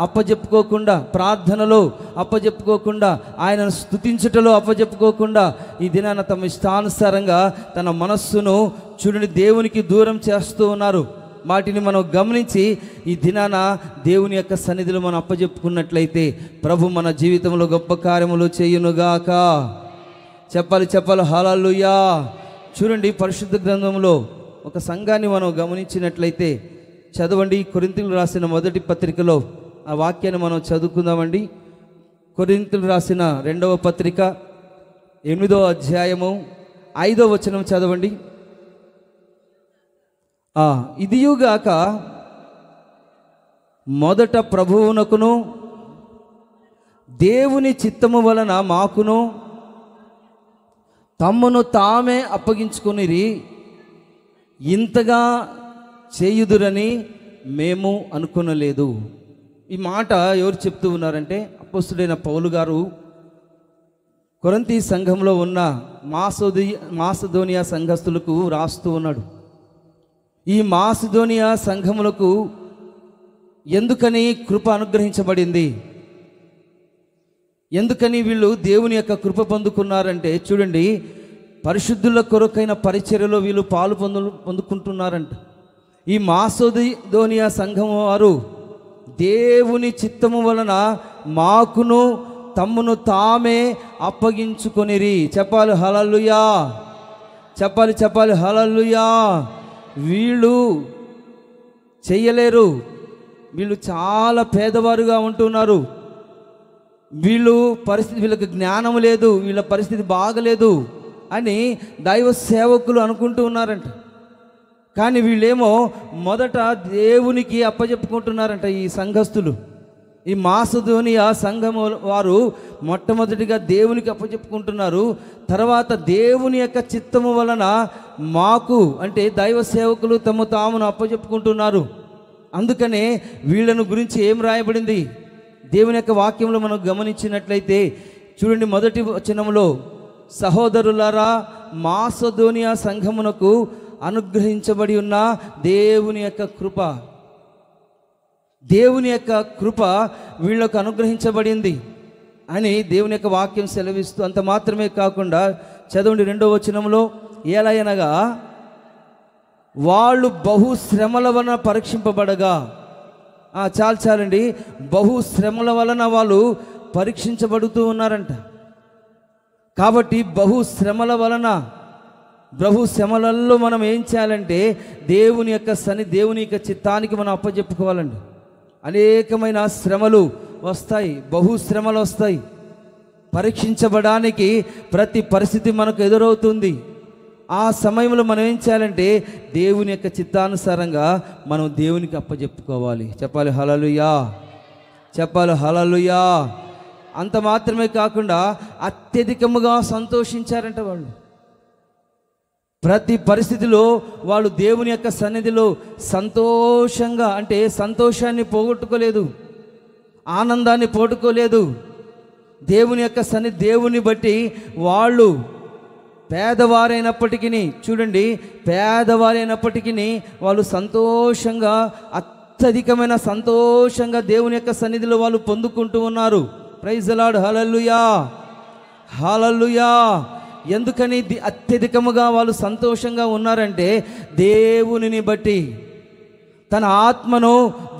అప్పజెప్పుకోకుండా, ప్రార్థనలో అప్పజెప్పుకోకుండా, ఆయనను స్తుతించుటలో అప్పజెప్పుకోకుండా ఈ దినాన తమ ఇష్టానుసారంగా తన మనస్సును చూడని దేవునికి దూరం చేస్తూ ఉన్నారు. వాటిని మనం గమనించి ఈ దినాన దేవుని యొక్క సన్నిధిలో మనం అప్పజెప్పుకున్నట్లయితే ప్రభు మన జీవితంలో గొప్ప కార్యములు చేయునుగాక. చెప్పాలి హల్లెలూయా. చూడండి, పరిశుద్ధ గ్రంథంలో ఒక సంఘాన్ని మనం గమనించినట్లయితే చదవండి. కొరింథీయులకు రాసిన మొదటి పత్రికలో ఆ వాక్యాన్ని మనం చదువుకుందామండి. కొరింథీయులకు రాసిన 2వ పత్రిక 8వ అధ్యాయము 5వ వచనం చదవండి. ఇదియుగాక మొదట ప్రభువునకును దేవుని చిత్తము వలన మాకును తమ్మును తామే అప్పగించుకొనిరి, ఇంతగా చేయుదురని మేము అనుకొనలేదు. ఈ మాట ఎవరు చెప్తూ ఉన్నారంటే అపోస్తుడైన పౌలు గారు కొరింథీ సంఘంలో ఉన్న మాసిదోనియా సంఘస్థులకు రాస్తూ ఉన్నాడు. ఈ మాసిదోనియా సంఘములకు ఎందుకని కృప అనుగ్రహించబడింది, ఎందుకని వీళ్ళు దేవుని యొక్క కృప పొందుకున్నారంటే చూడండి, పరిశుద్ధుల కొరకైన పరిచర్యలో వీళ్ళు పాలు పొందుకుంటున్నారంట. ఈ మాసిదోనియా సంఘం వారు దేవుని చిత్తము వలన మాకును తమ్మును తామే అప్పగించుకొనిరి. చెప్పాలి హల్లెలూయా. చెప్పాలి హల్లెలూయా. వీళ్ళు చెయ్యలేరు, వీళ్ళు చాలా పేదవారుగా ఉంటున్నారు, వీళ్ళకి జ్ఞానం లేదు, వీళ్ళ పరిస్థితి బాగలేదు అని దైవ సేవకులు అనుకుంటూ ఉన్నారంట. కానీ వీళ్ళేమో మొదట దేవునికి అప్పచెప్పుకుంటున్నారంట. ఈ సంఘస్థులు, ఈ మాసిదోనియా సంఘము వారు మొట్టమొదటిగా దేవునికి అప్పచెప్పుకుంటున్నారు. తర్వాత దేవుని యొక్క చిత్తము వలన మాకు అంటే దైవ సేవకులు తామును అప్పచెప్పుకుంటున్నారు. అందుకనే వీళ్ళను గురించి ఏం రాయబడింది దేవుని యొక్క వాక్యంలో మనం గమనించినట్లయితే చూడండి, మొదటి వచనంలో సహోదరులారా మాసిదోనియా సంఘమునకు అనుగ్రహించబడి ఉన్న దేవుని యొక్క కృప, దేవుని యొక్క కృప వీళ్ళకు అనుగ్రహించబడింది అని దేవుని యొక్క వాక్యం సెలవిస్తూ, అంత మాత్రమే కాకుండా చదవండి 2వ వచనంలో, ఎలాగనగా వాళ్ళు బహుశ్రమల వలన పరీక్షింపబడగా, చాలండి, బహుశ్రమల వలన వాళ్ళు పరీక్షించబడుతూ ఉన్నారంట. కాబట్టి బహుశ్రమలలో మనం ఏం చేయాలంటే దేవుని యొక్క చిత్తానికి మనం అప్పచెప్పుకోవాలండి. అనేకమైన శ్రమలు వస్తాయి, బహుశ్రమలు వస్తాయి. పరీక్షించబడానికి ప్రతి పరిస్థితి మనకు ఎదురవుతుంది. ఆ సమయంలో మనం ఏం చేయాలంటే దేవుని యొక్క చిత్తానుసారంగా మనం దేవునికి అప్పచెప్పుకోవాలి. చెప్పాలి హల్లెలూయా. అంత మాత్రమే కాకుండా అత్యధికముగా సంతోషించారంట వాళ్ళు. ప్రతి పరిస్థితిలో వాళ్ళు దేవుని యొక్క సన్నిధిలో సంతోషంగా, అంటే సంతోషాన్ని పోగొట్టుకోలేదు, ఆనందాన్ని పోగొట్టుకోలేదు. దేవుని యొక్క దేవుని బట్టి వాళ్ళు పేదవారైనప్పటికీ చూడండి, పేదవారైనప్పటికీ వాళ్ళు సంతోషంగా, అత్యధికమైన సంతోషంగా దేవుని యొక్క సన్నిధిలో వాళ్ళు పొందుకుంటూ ఉన్నారు. Praise the lord. హల్లెలూయా. ఎందుకని అత్యధికముగా వాళ్ళు సంతోషంగా ఉన్నారంటే దేవునిని బట్టి, తన ఆత్మను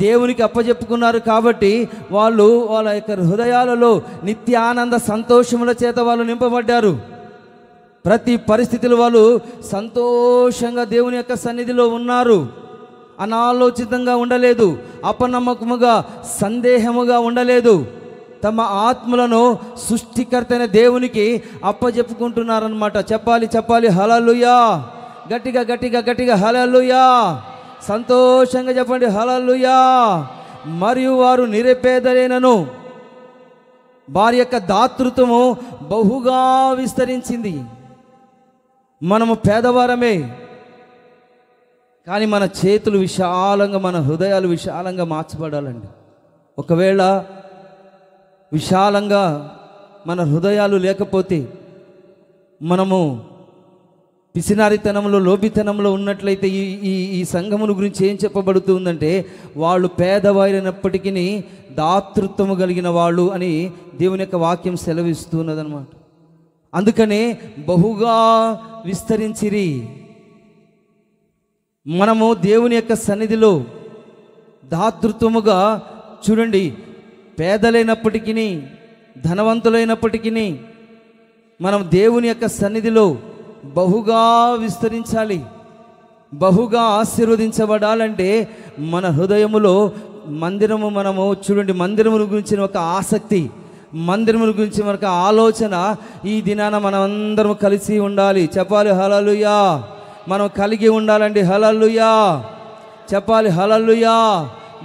దేవునికి అప్పచెప్పుకున్నారు. కాబట్టి వాళ్ళు వాళ్ళ యొక్క హృదయాలలో నిత్యానంద సంతోషముల చేత వాళ్ళు నింపబడ్డారు. ప్రతి పరిస్థితులు వాళ్ళు సంతోషంగా దేవుని యొక్క సన్నిధిలో ఉన్నారు. అనాలోచితంగా ఉండలేదు, అపనమ్మకముగా, సందేహముగా ఉండలేదు. తమ ఆత్మలను సృష్టికర్త అయిన దేవునికి అప్పచెప్పుకుంటున్నారనమాట. చెప్పాలి హల్లెలూయా. గట్టిగా హల్లెలూయా. సంతోషంగా చెప్పండి హల్లెలూయా. మరియు వారు నిరుపేదలైనను వారి యొక్క దాతృత్వము బహుగా విస్తరించింది. మనము పేదవారమే, కానీ మన చేతులు విశాలంగా, మన హృదయాలు విశాలంగా మార్చబడాలండి. ఒకవేళ విశాలంగా మన హృదయాలు లేకపోతే మనము పిసినారితనంలో, లోభితనంలో ఉన్నట్లయితే ఈ ఈ ఈ సంఘమును గురించి ఏం చెప్పబడుతుందంటే, వాళ్ళు పేదవారైనప్పటికీ దాతృత్వము కలిగిన వాళ్ళు అని దేవుని యొక్క వాక్యం సెలవిస్తున్నదన్నమాట. అందుకనే బహుగా విస్తరించిరి. మనము దేవుని యొక్క సన్నిధిలో దాతృత్వముగా చూడండి, పేదలైనప్పటికీ ధనవంతులైనప్పటికీ మనం దేవుని యొక్క సన్నిధిలో బహుగా విస్తరించాలి. బహుగా ఆశీర్వదించబడాలంటే మన హృదయములో మందిరము, మనము చూడండి, మందిరముల గురించిన ఒక ఆసక్తి, మందిరముల గురించి మనకు ఆలోచన ఈ దినాన మనం అందరం కలిసి ఉండాలి. చెప్పాలి హల్లెలూయా. మనం కలిగి ఉండాలండి. హల్లెలూయా చెప్పాలి. హల్లెలూయా.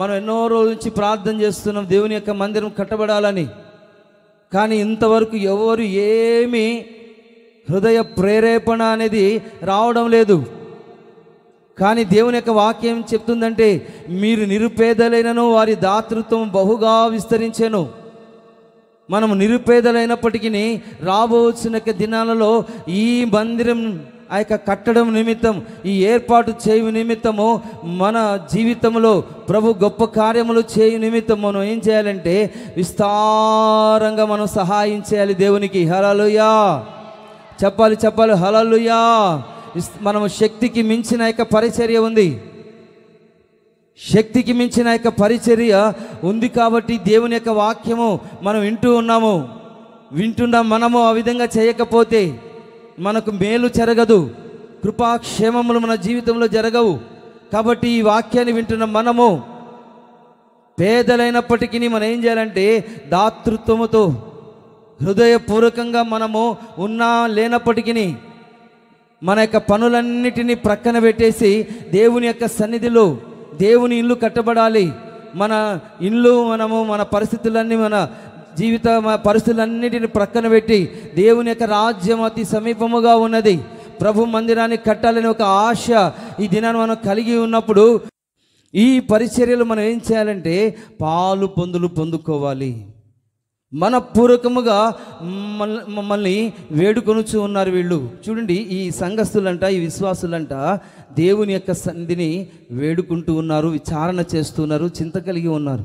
మనం ఎన్నో రోజుల నుంచి ప్రార్థన చేస్తున్నాం దేవుని యొక్క మందిరం కట్టబడాలని, కానీ ఇంతవరకు ఎవరు ఏమీ హృదయ ప్రేరేపణ అనేది రావడం లేదు. కానీ దేవుని యొక్క వాక్యం చెప్తుందంటే, మీరు నిరుపేదలైనను వారి దాతృత్వం బహుగా విస్తరించెను. మనము నిరుపేదలైనప్పటికీ రాబోతున్న దినాలలో ఈ మందిరం ఆ యొక్క కట్టడం నిమిత్తం, ఈ ఏర్పాటు చేయు నిమిత్తము, మన జీవితంలో ప్రభు గొప్ప కార్యములు చేయు నిమిత్తం మనం ఏం చేయాలంటే విస్తారంగా మనం సహాయం చేయాలి దేవునికి. హల్లెలూయా చెప్పాలి. చెప్పాలి హల్లెలూయా. మనము శక్తికి మించిన యొక్క పరిచర్య ఉంది. శక్తికి మించిన యొక్క పరిచర్య ఉంది కాబట్టి దేవుని యొక్క వాక్యము మనం వింటున్నాం. మనము ఆ విధంగా చేయకపోతే మనకు మేలు జరగదు, కృపాక్షేమములు మన జీవితంలో జరగవు. కాబట్టి ఈ వాక్యాన్ని వింటున్న మనము పేదలైనప్పటికీ మనం ఏం చేయాలంటే దాతృత్వముతో హృదయపూర్వకంగా మనము ఉన్నా లేనప్పటికీ మన యొక్క పనులన్నిటినీ ప్రక్కన పెట్టేసి దేవుని యొక్క సన్నిధిలో దేవుని ఇల్లు కట్టబడాలి. మన ఇల్లు, మన పరిస్థితులన్నీ, మన జీవిత పరిస్థితులన్నిటిని ప్రక్కన పెట్టి దేవుని యొక్క రాజ్యం అతి సమీపముగా ఉన్నది, ప్రభు మందిరాన్ని కట్టాలని ఒక ఆశ ఈ దినాన్ని మనం కలిగి ఉన్నప్పుడు ఈ పరిచర్యలు మనం ఏం చేయాలంటే పాలు పొందులు పొందుకోవాలి. మనపూర్వకముగా మమ్మల్ని వేడుకొనుచు ఉన్నారు వీళ్ళు. చూడండి, ఈ సంఘస్థులంట, ఈ విశ్వాసులంట దేవుని యొక్క సన్నిధిని వేడుకుంటూ ఉన్నారు, విచారణ చేస్తున్నారు, చింత కలిగి ఉన్నారు.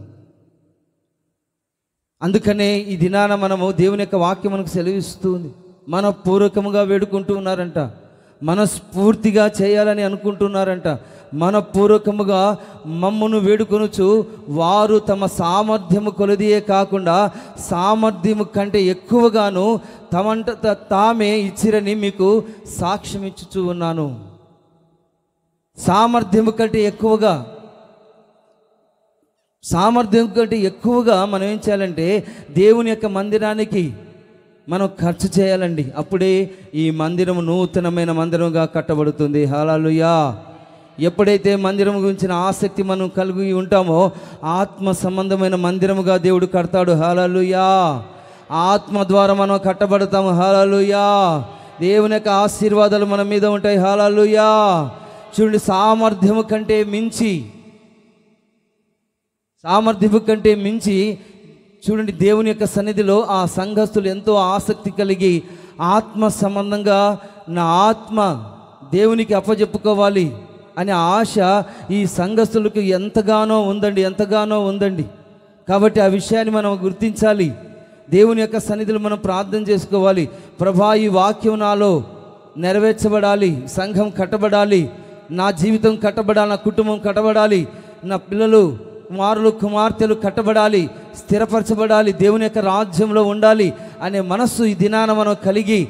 అందుకనే ఈ దినాన మనము దేవుని యొక్క వాక్యం మనకు సెలవిస్తుంది. మనపూర్వకముగా వేడుకుంటూ ఉన్నారంట, మనస్ఫూర్తిగా చేయాలని అనుకుంటున్నారంట. మనపూర్వకముగా మమ్మను వేడుకొనుచు వారు తమ సామర్థ్యము కొలదియే కాకుండా సామర్థ్యము కంటే ఎక్కువగాను తమంట తామే ఇచ్చిరని మీకు సాక్ష్యం ఇచ్చుచూ ఉన్నాను. సామర్థ్యము కంటే ఎక్కువగా మనం ఏం చేయాలంటే దేవుని యొక్క మందిరానికి మనం ఖర్చు చేయాలండి. అప్పుడే ఈ మందిరం నూతనమైన మందిరంగా కట్టబడుతుంది. హల్లెలూయా. ఎప్పుడైతే మందిరం గురించిన ఆసక్తి మనం కలిగి ఉంటామో ఆత్మ సంబంధమైన మందిరముగా దేవుడు కడతాడు. హల్లెలూయా. ఆత్మ ద్వారా మనం కట్టబడతాము. హల్లెలూయా. దేవుని యొక్క ఆశీర్వాదాలు మన మీద ఉంటాయి. హల్లెలూయా. చూడండి, సామర్థ్యము కంటే మించి చూడండి, దేవుని యొక్క సన్నిధిలో ఆ సంఘస్థులు ఎంతో ఆసక్తి కలిగి ఆత్మ సంబంధంగా నా ఆత్మ దేవునికి అప్పజెప్పుకోవాలి అనే ఆశ ఈ సంఘస్థులకు ఎంతగానో ఉందండి. కాబట్టి ఆ విషయాన్ని మనం గుర్తించాలి. దేవుని యొక్క సన్నిధిలో మనం ప్రార్థన చేసుకోవాలి. ప్రభా, ఈ వాక్యం నాలో నెరవేర్చబడాలి, సంఘం కట్టబడాలి, నా జీవితం కట్టబడాలి, నా కుటుంబం కట్టబడాలి, నా పిల్లలు, కుమారులు, కుమార్తెలు కట్టబడాలి, స్థిరపరచబడాలి, దేవుని యొక్క రాజ్యంలో ఉండాలి అనే మనస్సు ఈ దినాన మనం కలిగి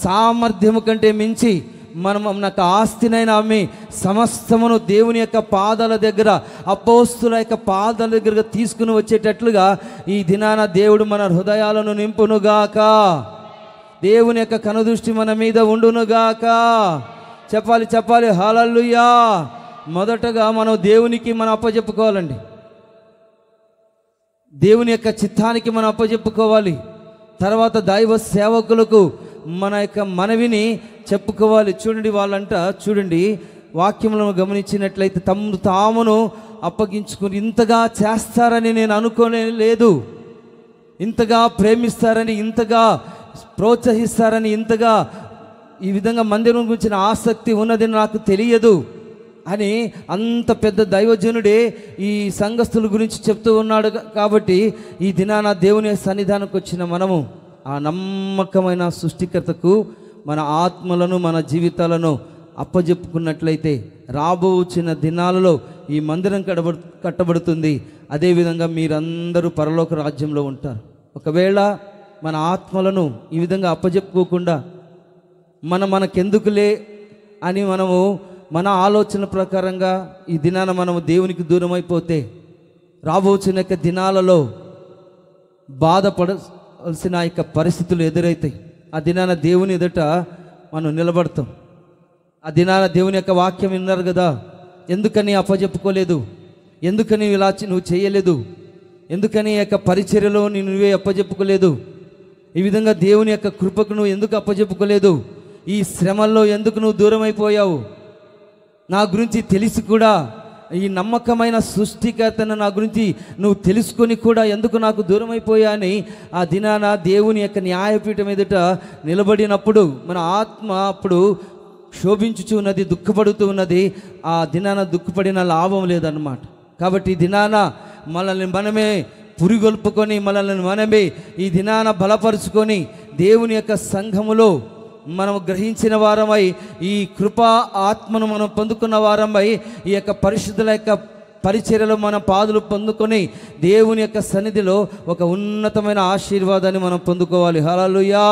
సామర్థ్యము కంటే మించి మనం నాకు ఆస్తినైనా అమ్మి సమస్తమును దేవుని యొక్క పాదాల దగ్గర, అపోస్తుల యొక్క పాదాల దగ్గర తీసుకుని వచ్చేటట్లుగా ఈ దినాన దేవుడు మన హృదయాలను నింపునుగాక. దేవుని యొక్క కనుదృష్టి మన మీద ఉండునుగాక. చెప్పాలి. హల్లెలూయా. మొదటగా మనం దేవునికి మనం అప్పచెప్పుకోవాలండి. దేవుని యొక్క చిత్తానికి మనం అప్పచెప్పుకోవాలి. తర్వాత దైవ సేవకులకు మన యొక్క మనవిని చెప్పుకోవాలి. చూడండి, వాళ్ళంట చూడండి, వాక్యములను గమనించినట్లయితే తామును అప్పగించుకుని ఇంతగా చేస్తారని నేను అనుకోలేదు, ఇంతగా ప్రేమిస్తారని, ఇంతగా ప్రోత్సహిస్తారని, ఇంతగా ఈ విధంగా మందిరం గురించిన ఆసక్తి ఉన్నది నాకు తెలియదు అని అంత పెద్ద దైవజనుడే ఈ సంఘస్థుల గురించి చెప్తూ ఉన్నాడు. కాబట్టి ఈ దినాన దేవుని సన్నిధానికి వచ్చిన మనము ఆ నమ్మకమైన సృష్టికర్తకు మన ఆత్మలను మన జీవితాలను అప్పజెప్పుకున్నట్లయితే రాబోచిన దినాలలో ఈ మందిరం కట్టబడుతుంది. అదేవిధంగా మీరందరూ పరలోక రాజ్యంలో ఉంటారు. ఒకవేళ మన ఆత్మలను ఈ విధంగా అప్పజెప్పుకోకుండా మనకెందుకులే అని మనము మన ఆలోచన ప్రకారంగా ఈ దినాన మనము దేవునికి దూరం అయిపోతే రాబోచిన దినాలలో బాధపడాల్సిన పరిస్థితులు ఎదురవుతాయి. ఆ దినాన దేవుని ఎదుట మనం నిలబడతాం. ఆ దినాన దేవుని యొక్క వాక్యం విన్నారు కదా, ఎందుకని అప్పజెప్పుకోలేదు, ఎందుకని ఇలా నువ్వు చేయలేదు, ఎందుకని యొక్క పరిచర్యలో నువ్వే అప్పజెప్పుకోలేదు, ఈ విధంగా దేవుని యొక్క కృపకు నువ్వు ఎందుకు అప్పజెప్పుకోలేదు, ఈ శ్రమల్లో ఎందుకు నువ్వు దూరం అయిపోయావు, నా గురించి తెలిసి కూడా ఈ నమ్మకమైన సృష్టికర్తను నా గురించి నువ్వు తెలుసుకొని కూడా ఎందుకు నాకు దూరం అయిపోయా అని ఆ దినాన దేవుని యొక్క న్యాయపీఠం ఎదుట నిలబడినప్పుడు మన ఆత్మ అప్పుడు శోభించుచు ఉన్నది, దుఃఖపడుతూ ఉన్నది. ఆ దినాన దుఃఖపడిన లాభం లేదన్నమాట. కాబట్టి ఈ దినాన మనల్ని మనమే పురిగొల్పుకొని మనల్ని మనమే ఈ దినాన బలపరుచుకొని దేవుని యొక్క సంఘములో మనం గ్రహించిన వారమై ఈ కృపా ఆత్మను మనం పొందుకున్న వారమై ఈ యొక్క పరిశుద్ధుల యొక్క పరిచర్యలో మన పాదులు పొందుకొని దేవుని యొక్క సన్నిధిలో ఒక ఉన్నతమైన ఆశీర్వాదాన్ని మనం పొందుకోవాలి. హల్లెలూయా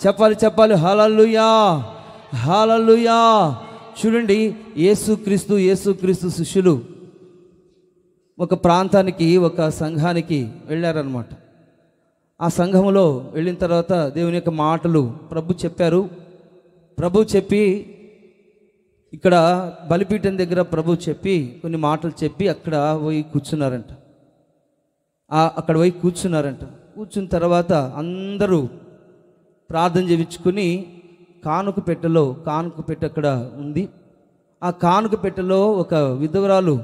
చెప్పాలి హల్లెలూయా హల్లెలూయా. చూడండి, యేసుక్రీస్తు శిష్యులు ఒక ప్రాంతానికి ఒక సంఘానికి వెళ్ళారనమాట. ఆ సంఘములో వెళ్ళిన తర్వాత దేవుని యొక్క మాటలు ప్రభు చెప్పారు. ప్రభు చెప్పి ఇక్కడ బలిపీఠం దగ్గర ప్రభు చెప్పి కొన్ని మాటలు చెప్పి అక్కడ పోయి కూర్చున్నారంట. అక్కడ పోయి కూర్చున్నారంట. కూర్చున్న తర్వాత అందరూ ప్రార్థన చేయించుకుని కానుక పెట్టె అక్కడ ఉంది. ఆ కానుక పెట్టెలో ఒక విధవరాలు,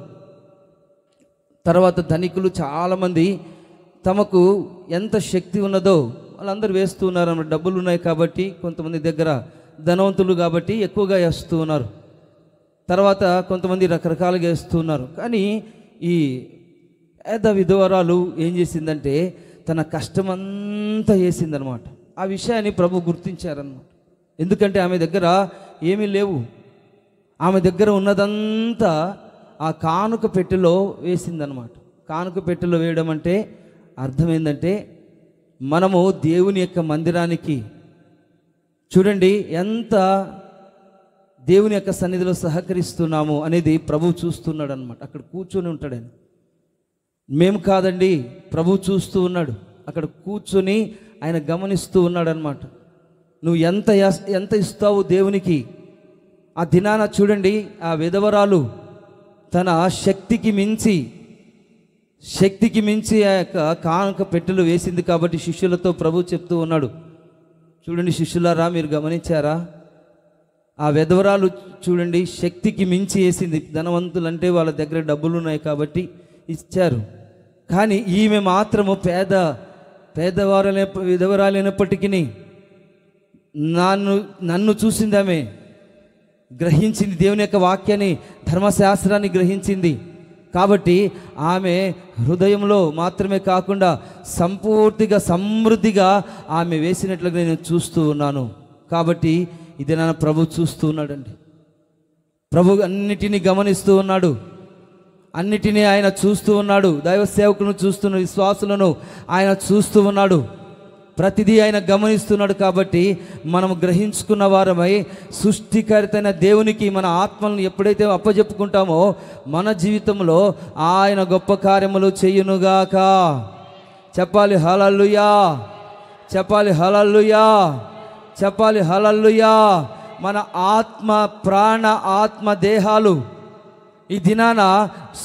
తర్వాత ధనికులు చాలామంది తమకు ఎంత శక్తి ఉన్నదో వాళ్ళందరూ వేస్తూ ఉన్నారు. డబ్బులు ఉన్నాయి కాబట్టి, కొంతమంది దగ్గర ధనవంతులు కాబట్టి ఎక్కువగా వేస్తూ ఉన్నారు. తర్వాత కొంతమంది రకరకాలుగా వేస్తూ ఉన్నారు. కానీ ఈ పేద విధవరాలు ఏం చేసిందంటే తన కష్టమంతా వేసిందనమాట. ఆ విషయాన్ని ప్రభు గుర్తించారన్నమాట. ఎందుకంటే ఆమె దగ్గర ఏమీ లేవు. ఆమె దగ్గర ఉన్నదంతా ఆ కానుక పెట్టెలో వేసిందనమాట. కానుక పెట్టెలో వేయడం అంటే అర్థం ఏంటంటే మనము దేవుని యొక్క మందిరానికి చూడండి ఎంత దేవుని యొక్క సన్నిధిలో సహకరిస్తున్నాము అనేది ప్రభు చూస్తున్నాడు అనమాట. అక్కడ కూర్చొని ఉంటాడని మేము కాదండి, ప్రభు చూస్తూ ఉన్నాడు. అక్కడ కూర్చొని ఆయన గమనిస్తూ ఉన్నాడు అనమాట. నువ్వు ఎంత ఇస్తావు దేవునికి. ఆ దినాన చూడండి, ఆ విధవరాలు తన శక్తికి మించి ఆ యొక్క కానుక పెట్టెలు వేసింది. కాబట్టి శిష్యులతో ప్రభు చెప్తూ ఉన్నాడు, చూడండి శిష్యులారా, మీరు గమనించారా, ఆ విధవరాలు చూడండి శక్తికి మించి వేసింది. ధనవంతులంటే వాళ్ళ దగ్గర డబ్బులు ఉన్నాయి కాబట్టి ఇచ్చారు. కానీ ఈమె మాత్రము విధవరాలైనప్పటికీ నన్ను చూసింది. ఆమె గ్రహించింది, దేవుని యొక్క వాక్యాన్ని, ధర్మశాస్త్రాన్ని గ్రహించింది. కాబట్టి ఆమె హృదయంలో మాత్రమే కాకుండా సంపూర్తిగా సమృద్ధిగా ఆమె వేసినట్లుగా నేను చూస్తూ ఉన్నాను. కాబట్టి ఇది నా ప్రభు చూస్తూ ఉన్నాడండి. ప్రభు అన్నిటినీ గమనిస్తూ ఉన్నాడు, అన్నిటినీ ఆయన చూస్తూ ఉన్నాడు. దైవ సేవకులను చూస్తున్నాడు, విశ్వాసులను ఆయన చూస్తూ ఉన్నాడు, ప్రతిదీ ఆయన గమనిస్తున్నాడు. కాబట్టి మనం గ్రహించుకున్న వారమై సృష్టికర్తైన దేవునికి మన ఆత్మలను ఎప్పుడైతే అప్పజెప్పుకుంటామో మన జీవితంలో ఆయన గొప్ప కార్యములు చేయునుగాక. చెప్పాలి హల్లెలూయా, చెప్పాలి హల్లెలూయా, చెప్పాలి హల్లెలూయా. మన ఆత్మ, ప్రాణ, ఆత్మ దేహాలు ఈ దినాన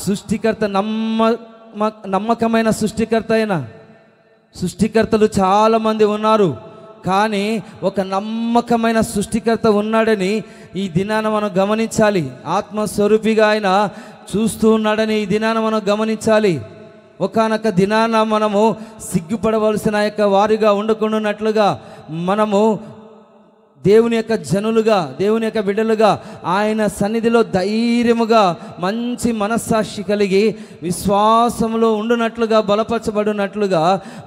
సృష్టికర్త నమ్మకమైన సృష్టికర్తలు చాలామంది ఉన్నారు. కానీ ఒక నమ్మకమైన సృష్టికర్త ఉన్నాడని ఈ దినాన మనం గమనించాలి. ఆత్మస్వరూపిగా ఆయన చూస్తూ ఉన్నాడని ఈ దినాన మనం గమనించాలి. ఒకానొక దినాన మనము సిగ్గుపడవలసిన యొక్క వారిగా ఉండకుండానట్లుగా మనము దేవుని యొక్క జనులుగా, దేవుని యొక్క బిడ్డలుగా ఆయన సన్నిధిలో ధైర్యముగా మంచి మనస్సాక్షి కలిగి విశ్వాసంలో ఉండునట్లుగా, బలపరచబడినట్లుగా,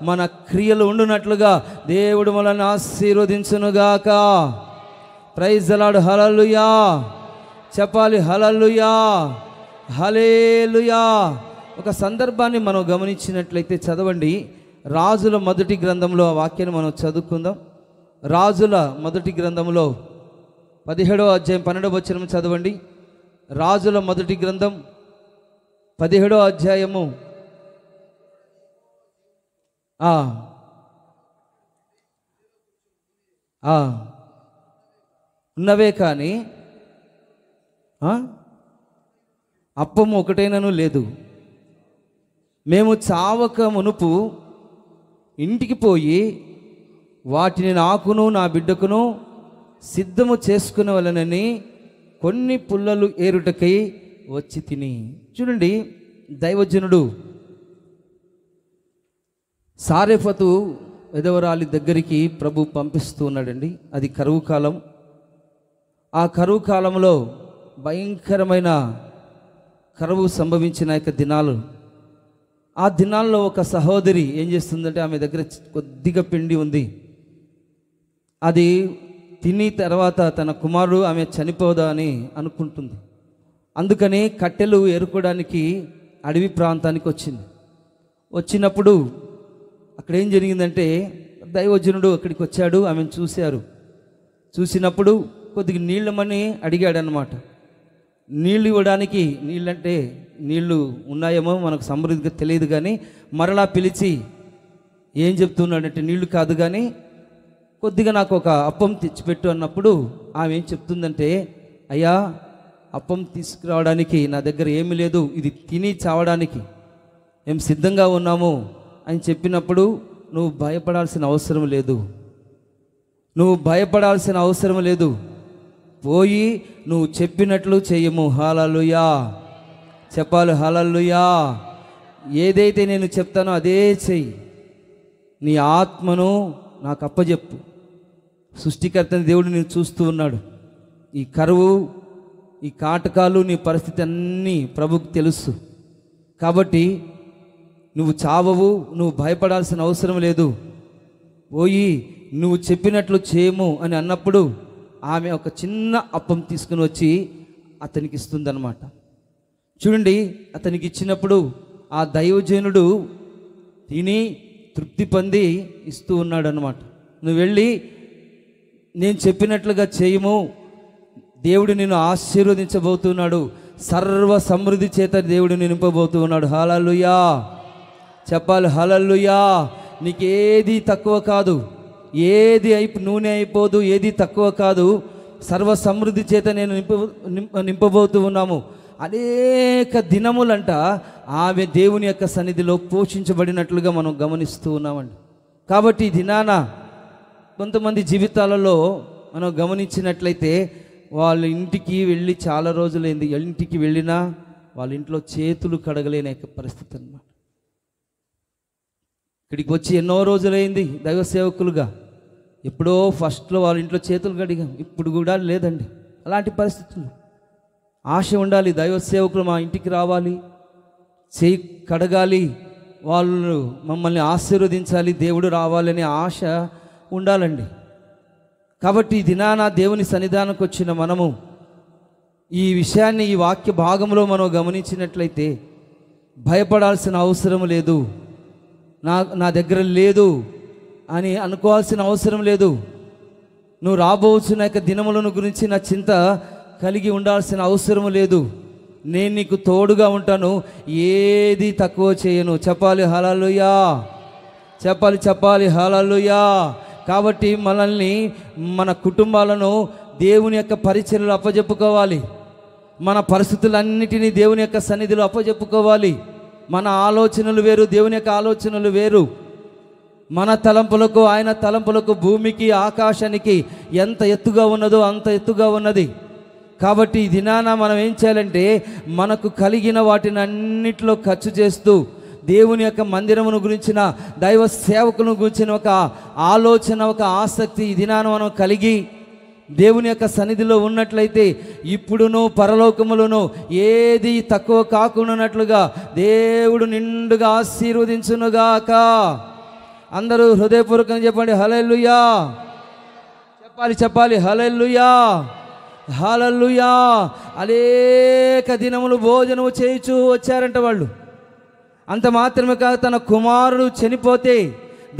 మన క్రియలు ఉండునట్లుగా దేవుడు మనల్ని ఆశీర్వదించునుగాక. Praise the lord. హల్లెలూయా చెప్పాలి. హల్లెలూయా, హల్లెలూయా. ఒక సందర్భాన్ని మనం గమనించినట్లయితే చదవండి. రాజుల మొదటి గ్రంథంలో ఆ వాక్యాన్ని మనం చదువుకుందాం. రాజుల మొదటి గ్రంథంలో 17వ అధ్యాయం 12వ వచనం చదవండి. రాజుల మొదటి గ్రంథం 17వ అధ్యాయము ఉన్నవే కానీ అప్పము ఒకటైనను లేదు. మేము చావక మునుపు ఇంటికి పోయి వాటిని నాకును నా బిడ్డకును సిద్ధము చేసుకునేవలనని కొన్ని పుల్లలు ఏరుటకై వచ్చి తిని. చూడండి, దైవజనుడు సారెఫతు విధవరాలి దగ్గరికి ప్రభు పంపిస్తూ ఉన్నాడండి. అది కరువు కాలం. ఆ కరువు కాలంలో భయంకరమైన కరువు సంభవించిన యొక్క దినాలు. ఆ దినాల్లో ఒక సహోదరి ఏం చేస్తుందంటే, ఆమె దగ్గర కొద్దిగా పిండి ఉంది. అది తిని తర్వాత తన కుమారుడు ఆమె చనిపోదా అని అనుకుంటుంది. అందుకని కట్టెలు ఏరుకోవడానికి అడవి ప్రాంతానికి వచ్చింది. వచ్చినప్పుడు అక్కడ ఏం జరిగిందంటే, దైవజనుడు అక్కడికి వచ్చాడు, ఆమెను చూశారు. చూసినప్పుడు కొద్దిగా నీళ్ళమని అడిగాడనమాట. నీళ్ళు ఇవ్వడానికి, నీళ్ళంటే నీళ్ళు ఉన్నాయేమో మనకు సమృద్ధిగా తెలియదు, కానీ మరలా పిలిచి ఏం చెప్తున్నాడంటే, నీళ్లు కాదు కానీ కొద్దిగా నాకు ఒక అప్పం తెచ్చిపెట్టు అన్నప్పుడు ఆమె ఏం చెప్తుందంటే, అయ్యా, అప్పం తీసుకురావడానికి నా దగ్గర ఏమీ లేదు, ఇది తిని చావడానికి మేము సిద్ధంగా ఉన్నాము అని చెప్పినప్పుడు, నువ్వు భయపడాల్సిన అవసరం లేదు, నువ్వు భయపడాల్సిన అవసరం లేదు, పోయి నువ్వు చెప్పినట్లు చెయ్యము. హల్లెలూయా చెప్పాలి. హల్లెలూయా. ఏదైతే నేను చెప్తానో అదే చెయ్యి. నీ ఆత్మను నాకు అప్పచెప్పు. సృష్టికర్తని దేవుడు నేను చూస్తూ ఉన్నాడు. ఈ కరువు, ఈ కాటకాలు, నీ పరిస్థితి అన్నీ ప్రభుకు తెలుసు. కాబట్టి నువ్వు చావవు, నువ్వు భయపడాల్సిన అవసరం లేదు, పోయి నువ్వు చెప్పినట్లు చేయము అని అన్నప్పుడు ఆమె ఒక చిన్న అప్పం తీసుకుని వచ్చి అతనికి ఇస్తుందన్నమాట. చూడండి, అతనికి ఇచ్చినప్పుడు ఆ దైవజనుడు తిని తృప్తి పొంది ఇస్తూ ఉన్నాడు అన్నమాట. నువ్వు వెళ్ళి నేను చెప్పినట్లుగా చేయము, దేవుడు నిన్ను ఆశీర్వదించబోతున్నాడు, సర్వ సమృద్ధి చేత దేవుడు నింపబోతూ ఉన్నాడు. హల్లెలూయా చెప్పాలి. హల్లెలూయా. నీకేది తక్కువ కాదు, ఏది నూనె అయిపోదు, ఏది తక్కువ కాదు. సర్వ సమృద్ధి చేత నేను నింపబోతూ ఉన్నాము. అనేక దినములంట ఆమె దేవుని యొక్క సన్నిధిలో పోషించబడినట్లుగా మనం గమనిస్తూ ఉన్నామండి. కాబట్టి ఈ దినాన కొంతమంది జీవితాలలో మనం గమనించినట్లయితే, వాళ్ళ ఇంటికి వెళ్ళి చాలా రోజులైంది, ఇంటికి వెళ్ళినా వాళ్ళ ఇంట్లో చేతులు కడగలేని పరిస్థితి అన్నమాట. ఇక్కడికి వచ్చి ఎన్నో రోజులైంది దైవ సేవకులుగా, ఎప్పుడో ఫస్ట్లో వాళ్ళ ఇంట్లో చేతులు కడిగాం, ఇప్పుడు కూడా లేదండి అలాంటి పరిస్థితులు. ఆశ ఉండాలి, దైవ సేవకులు మా ఇంటికి రావాలి, చేయి కడగాలి, వాళ్ళు మమ్మల్ని ఆశీర్వదించాలి, దేవుడు రావాలనే ఆశ ఉండాలండి. కాబట్టి ఈ దినాన దేవుని సన్నిధానానికి వచ్చిన మనము ఈ విషయాన్ని, ఈ వాక్య భాగంలో మనం గమనించినట్లయితే, భయపడాల్సిన అవసరం లేదు, నా దగ్గర లేదు అని అనుకోవాల్సిన అవసరం లేదు. నువ్వు రాబోతున్న యొక్క దినములను గురించి నా చింత కలిగి ఉండాల్సిన అవసరం లేదు. నేను నీకు తోడుగా ఉంటాను, ఏది తక్కువ చేయను. చెప్పాలి. హల్లెలూయా చెప్పాలి. హల్లెలూయా. కాబట్టి మనల్ని, మన కుటుంబాలను దేవుని యొక్క పరిచర్యలు అప్పజెప్పుకోవాలి. మన పరిస్థితులన్నిటినీ దేవుని యొక్క సన్నిధిలో అప్పజెప్పుకోవాలి. మన ఆలోచనలు వేరు, దేవుని యొక్క ఆలోచనలు వేరు. మన తలంపులకు ఆయన తలంపులకు, భూమికి ఆకాశానికి ఎంత ఎత్తుగా ఉన్నదో అంత ఎత్తుగా ఉన్నది. కాబట్టి ఈ దినాన మనం ఏం చేయాలంటే, మనకు కలిగిన వాటిని అన్నిట్లో ఖర్చు చేస్తూ దేవుని యొక్క మందిరమును గురించిన, దైవ సేవకులను గురించిన ఒక ఆలోచన, ఒక ఆసక్తి ఈ దినాన మనం కలిగి దేవుని యొక్క సన్నిధిలో ఉన్నట్లయితే ఇప్పుడును పరలోకములను ఏది తక్కువ కాకుండానట్లుగా దేవుడు నిండుగా ఆశీర్వదించునుగాక. అందరూ హృదయపూర్వకంగా చెప్పండి హల్లెలూయా. చెప్పాలి హల్లెలూయా, హల్లెలూయా. అనేక దినములు భోజనము చేయుచూ వచ్చారంట వాళ్ళు. అంత మాత్రమే కాదు, తన కుమారుడు చనిపోతే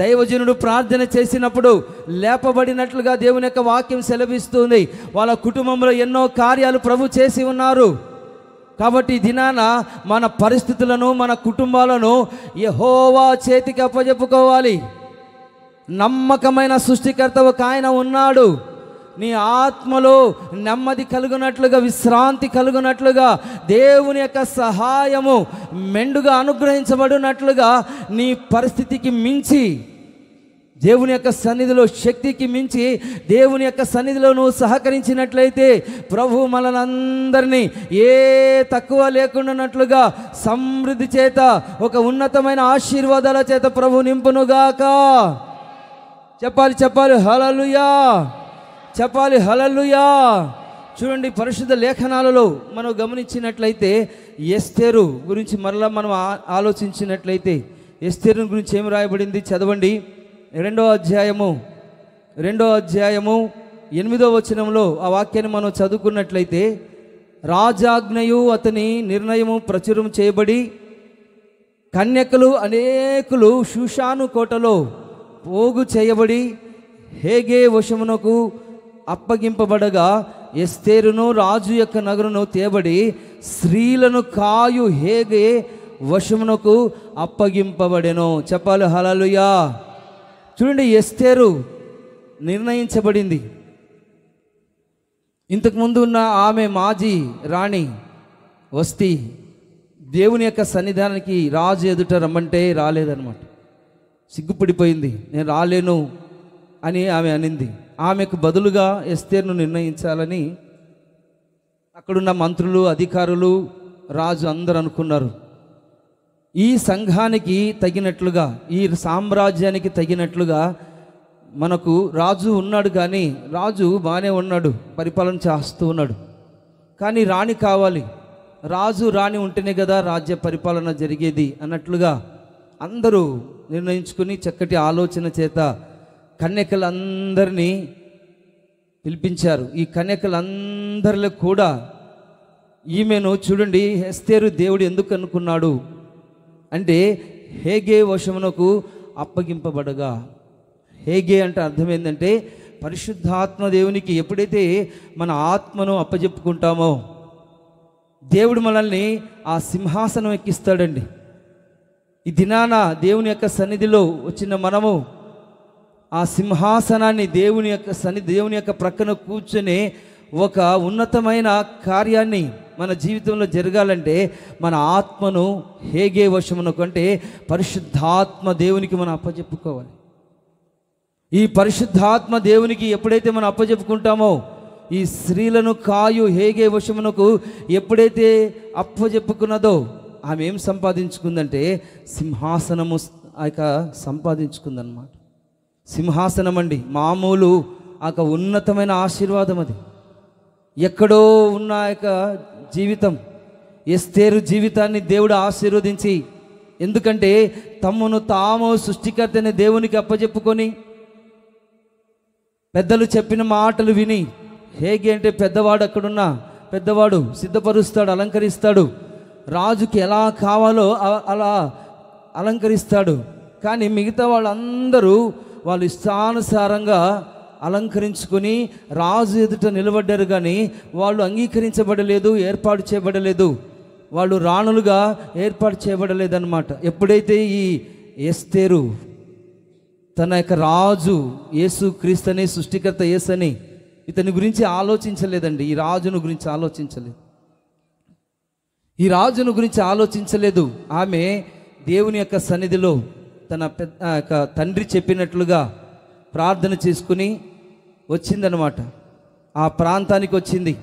దైవజనుడు ప్రార్థన చేసినప్పుడు లేపబడినట్లుగా దేవుని యొక్క వాక్యం సెలవిస్తుంది. వాళ్ళ కుటుంబంలో ఎన్నో కార్యాలు ప్రభు చేసి ఉన్నారు. కాబట్టి ఈ దినాన మన పరిస్థితులను, మన కుటుంబాలను యెహోవా చేతికి అప్పజెప్పుకోవాలి. నమ్మకమైన సృష్టికర్త ఒక ఆయన ఉన్నాడు. నీ ఆత్మలో నెమ్మది కలుగునట్లుగా, విశ్రాంతి కలుగునట్లుగా, దేవుని యొక్క సహాయము మెండుగా అనుగ్రహించబడినట్లుగా, నీ పరిస్థితికి మించి దేవుని యొక్క సన్నిధిలో, శక్తికి మించి దేవుని యొక్క సన్నిధిలో నువ్వు సహకరించినట్లయితే ప్రభు మనలందరినీ ఏ తక్కువ లేకుండానట్లుగా సమృద్ధి చేత, ఒక ఉన్నతమైన ఆశీర్వాదాల చేత ప్రభు నింపునుగాక. చెప్పాలి హల్లెలూయా, చెప్పాలి హల్లెలూయా. చూడండి, పరిశుద్ధ లేఖనాలలో మనం గమనించినట్లయితే ఎస్తేరు గురించి మరలా మనం ఆలోచించినట్లయితే ఎస్తేరు గురించి ఏమి రాయబడింది చదవండి. 2వ అధ్యాయము 8వ వచనంలో ఆ వాక్యాన్ని మనం చదువుకున్నట్లయితే, రాజాజ్ఞయు అతని నిర్ణయము ప్రచురం చేయబడి కన్యకలు అనేకులు షూషాను కోటలో పోగు చేయబడి హేగే వశమునకు అప్పగింపబడగా, ఎస్తేరును రాజు యొక్క నగరును తేబడి స్త్రీలను కాయు హేగే వశమునకు అప్పగింపబడెను. చెప్పాలి హల్లెలూయా. చూడండి, ఎస్తేరు నిర్ణయించబడింది. ఇంతకుముందు ఉన్న ఆమె మాజీ రాణి వస్తీ దేవుని యొక్క సన్నిధానానికి రాజు ఎదుట రమ్మంటే రాలేదన్నమాట. సిగ్గుపడిపోయింది, నేను రాలేను అని ఆమె అనింది. ఆమెకు బదులుగా ఎస్తేరును నిర్ణయించాలని అక్కడున్న మంత్రులు, అధికారులు, రాజు అందరూ అనుకున్నారు. ఈ సంఘానికి తగినట్లుగా, ఈ సామ్రాజ్యానికి తగినట్లుగా మనకు రాజు ఉన్నాడు. కానీ రాజు బాగానే ఉన్నాడు, పరిపాలన చేస్తూ ఉన్నాడు. కానీ రాణి కావాలి, రాజు రాణి ఉంటేనే కదా రాజ్య పరిపాలన జరిగేది అన్నట్లుగా అందరూ నిర్ణయించుకుని చక్కటి ఆలోచన చేత కన్యకలందరినీ పిలిపించారు. ఈ కన్యకలందరిలో కూడా ఈమెను చూడండి, ఎస్తేరు దేవుడు ఎందుకు అనుకున్నాడు అంటే హేగే వశమునకు అప్పగింపబడగా. హేగే అంటే అర్థం ఏంటంటే పరిశుద్ధాత్మ దేవునికి ఎప్పుడైతే మన ఆత్మను అప్పజెప్పుకుంటామో దేవుడు మనల్ని ఆ సింహాసనం ఎక్కిస్తాడండి. ఈ దినాన దేవుని యొక్క సన్నిధిలో వచ్చిన మనము ఆ సింహాసనాన్ని దేవుని యొక్క ప్రక్కన కూర్చొని ఒక ఉన్నతమైన కార్యాన్ని మన జీవితంలో జరగాలంటే మన ఆత్మను హేగే వశమునకు అంటే పరిశుద్ధాత్మ దేవునికి మనం అప్పచెప్పుకోవాలి. ఈ పరిశుద్ధాత్మ దేవునికి ఎప్పుడైతే మనం అప్పచెప్పుకుంటామో, ఈ స్త్రీలను కాయు హేగే వశమునకు ఎప్పుడైతే అప్పచెప్పుకున్నదో ఆమె ఏం సంపాదించుకుందంటే సింహాసనము సంపాదించుకుందన్నమాట. సింహాసనం అండి, మామూలు ఉన్నతమైన ఆశీర్వాదం. అది ఎక్కడో ఉన్న జీవితం, ఎస్తేరు జీవితాన్ని దేవుడు ఆశీర్వదించి, ఎందుకంటే తమను తాము సృష్టికర్తని దేవునికి అప్పచెప్పుకొని పెద్దలు చెప్పిన మాటలు విని, హేగే అంటే పెద్దవాడు, అక్కడున్న పెద్దవాడు సిద్ధపరుస్తాడు, అలంకరిస్తాడు, రాజుకి ఎలా కావాలో అలా అలంకరిస్తాడు. కానీ మిగతా వాళ్ళందరూ వాళ్ళు ఇష్టానుసారంగా అలంకరించుకొని రాజు ఎదుట నిలబడ్డారు. కానీ వాళ్ళు అంగీకరించబడలేదు, ఏర్పాటు చేయబడలేదు, వాళ్ళు రాణులుగా ఏర్పాటు చేయబడలేదన్నమాట. ఎప్పుడైతే ఈ ఎస్తేరు తన యొక్క రాజు యేసు క్రీస్తుని, సృష్టికర్త యేసని ఇతని గురించి ఆలోచించలేదండి. ఈ రాజును గురించి ఆలోచించలేదు. ఆమె దేవుని యొక్క సన్నిధిలో తన తండ్రి చెప్పినట్లుగా ప్రార్థన చేసుకుని వచ్చిందనమాట. ఆ ప్రాంతానికి వచ్చింది,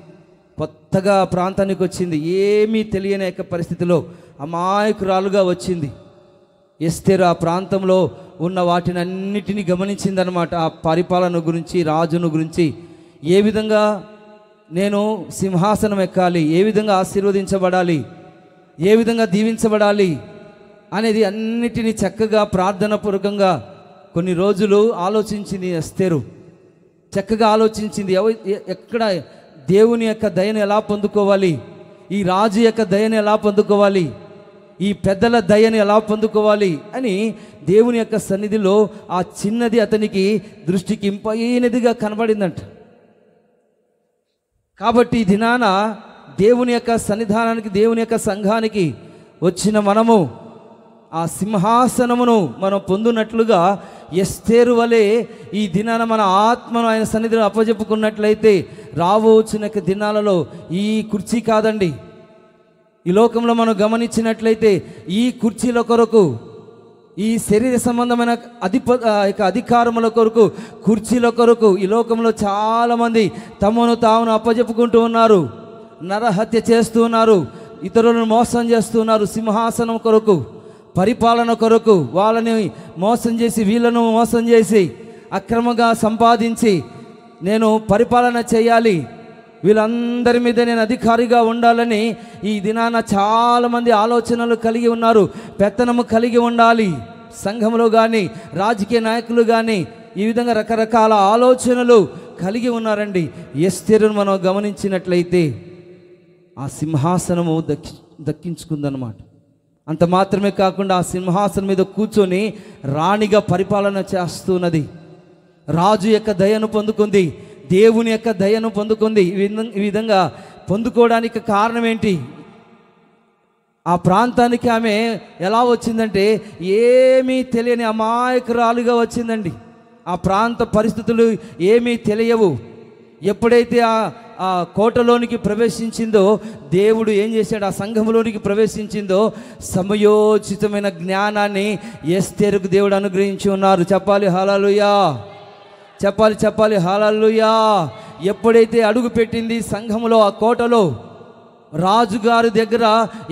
కొత్తగా ప్రాంతానికి వచ్చింది, ఏమీ తెలియని యొక్క పరిస్థితిలో అమాయకురాలుగా వచ్చింది. ఎస్తేరు ఆ ప్రాంతంలో ఉన్న వాటిని అన్నిటినీ గమనించిందనమాట. ఆ పరిపాలన గురించి, రాజును గురించి ఏ విధంగా నేను సింహాసనం ఎక్కాలి, ఏ విధంగా ఆశీర్వదించబడాలి, ఏ విధంగా దీవించబడాలి అనేది అన్నిటినీ చక్కగా ప్రార్థనాపూర్వకంగా కొన్ని రోజులు ఆలోచించింది ఎస్తేరు. చక్కగా ఆలోచించింది ఎక్కడ దేవుని యొక్క దయను ఎలా పొందుకోవాలి, ఈ రాజు యొక్క దయను ఎలా పొందుకోవాలి, ఈ పెద్దల దయను ఎలా పొందుకోవాలి అని దేవుని యొక్క సన్నిధిలో ఆ చిన్నది అతనికి దృష్టికి ఇంపైనదిగా కనబడిందంట. కాబట్టి ఈ దినాన దేవుని యొక్క సన్నిధానానికి, దేవుని యొక్క సంఘానికి వచ్చిన మనము ఆ సింహాసనమును మనం పొందునట్లుగా ఎస్తేరు వలె ఈ దినాన మన ఆత్మను ఆయన సన్నిధిలో అప్పజెప్పుకున్నట్లయితే రావచ్చిన దినాలలో ఈ కుర్చీ కాదండి, ఈ లోకంలో మనం గమనించినట్లయితే ఈ కుర్చీల కొరకు, ఈ శరీర సంబంధమైన అధికారముల కొరకు, కుర్చీల కొరకు ఈ లోకంలో చాలామంది తమను తామును అప్పజెప్పుకుంటూ ఉన్నారు, నరహత్య చేస్తూ ఉన్నారు, ఇతరులను మోసం చేస్తూ ఉన్నారు. సింహాసనం కొరకు, పరిపాలన కొరకు వాళ్ళని మోసం చేసి, వీళ్ళను మోసం చేసి అక్రమంగా సంపాదించి నేను పరిపాలన చేయాలి, వీళ్ళందరి మీద నేను అధికారిగా ఉండాలని ఈ దినాన చాలామంది ఆలోచనలు కలిగి ఉన్నారు. పెత్తనము కలిగి ఉండాలి సంఘంలో కానీ, రాజకీయ నాయకులు కానీ ఈ విధంగా రకరకాల ఆలోచనలు కలిగి ఉన్నారండి. ఎస్తేరును మనం గమనించినట్లయితే ఆ సింహాసనము దక్కించుకుందన్నమాట. అంత మాత్రమే కాకుండా ఆ సింహాసనం మీద కూర్చొని రాణిగా పరిపాలన చేస్తున్నది. రాజు యొక్క దయను పొందుకుంది, దేవుని యొక్క దయను పొందుకుంది. ఈ విధంగా పొందుకోవడానికి కారణం ఏంటి? ఆ ప్రాంతానికి ఆమె ఎలా వచ్చిందంటే ఏమీ తెలియని అమాయకురాలుగా వచ్చిందండి. ఆ ప్రాంత పరిస్థితులు ఏమీ తెలియవు. ఎప్పుడైతే ఆ కోటలోనికి ప్రవేశించిందో దేవుడు ఏం చేశాడు? ఆ సంఘంలోనికి ప్రవేశించిందో సమయోచితమైన జ్ఞానాన్ని ఎస్తేరుకు దేవుడు అనుగ్రహించి ఉన్నారు. చెప్పాలి హల్లెలూయా, చెప్పాలి హల్లెలూయా. ఎప్పుడైతే అడుగు పెట్టింది సంఘములో, ఆ కోటలో రాజుగారి దగ్గర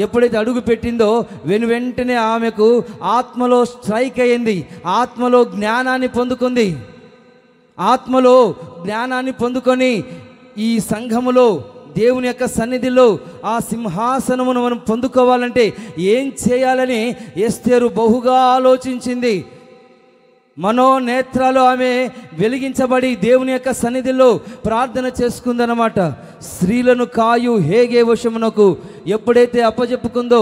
ఎప్పుడైతే అడుగు పెట్టిందో వెంటనే ఆమెకు ఆత్మలో స్ట్రైక్ అయ్యింది, ఆత్మలో జ్ఞానాన్ని పొందుకుంది. ఆత్మలో జ్ఞానాన్ని పొందుకొని ఈ సంఘములో, దేవుని యొక్క సన్నిధిలో ఆ సింహాసనమును మనం పొందుకోవాలంటే ఏం చేయాలని ఎస్తేరు బహుగా ఆలోచించింది. మనోనేత్రాలు ఆమె వెలిగించబడి దేవుని యొక్క సన్నిధిలో ప్రార్థన చేసుకుందన్నమాట. స్త్రీలను కాయు హేగే వశమునకు ఎప్పుడైతే అప్పజెప్పుకుందో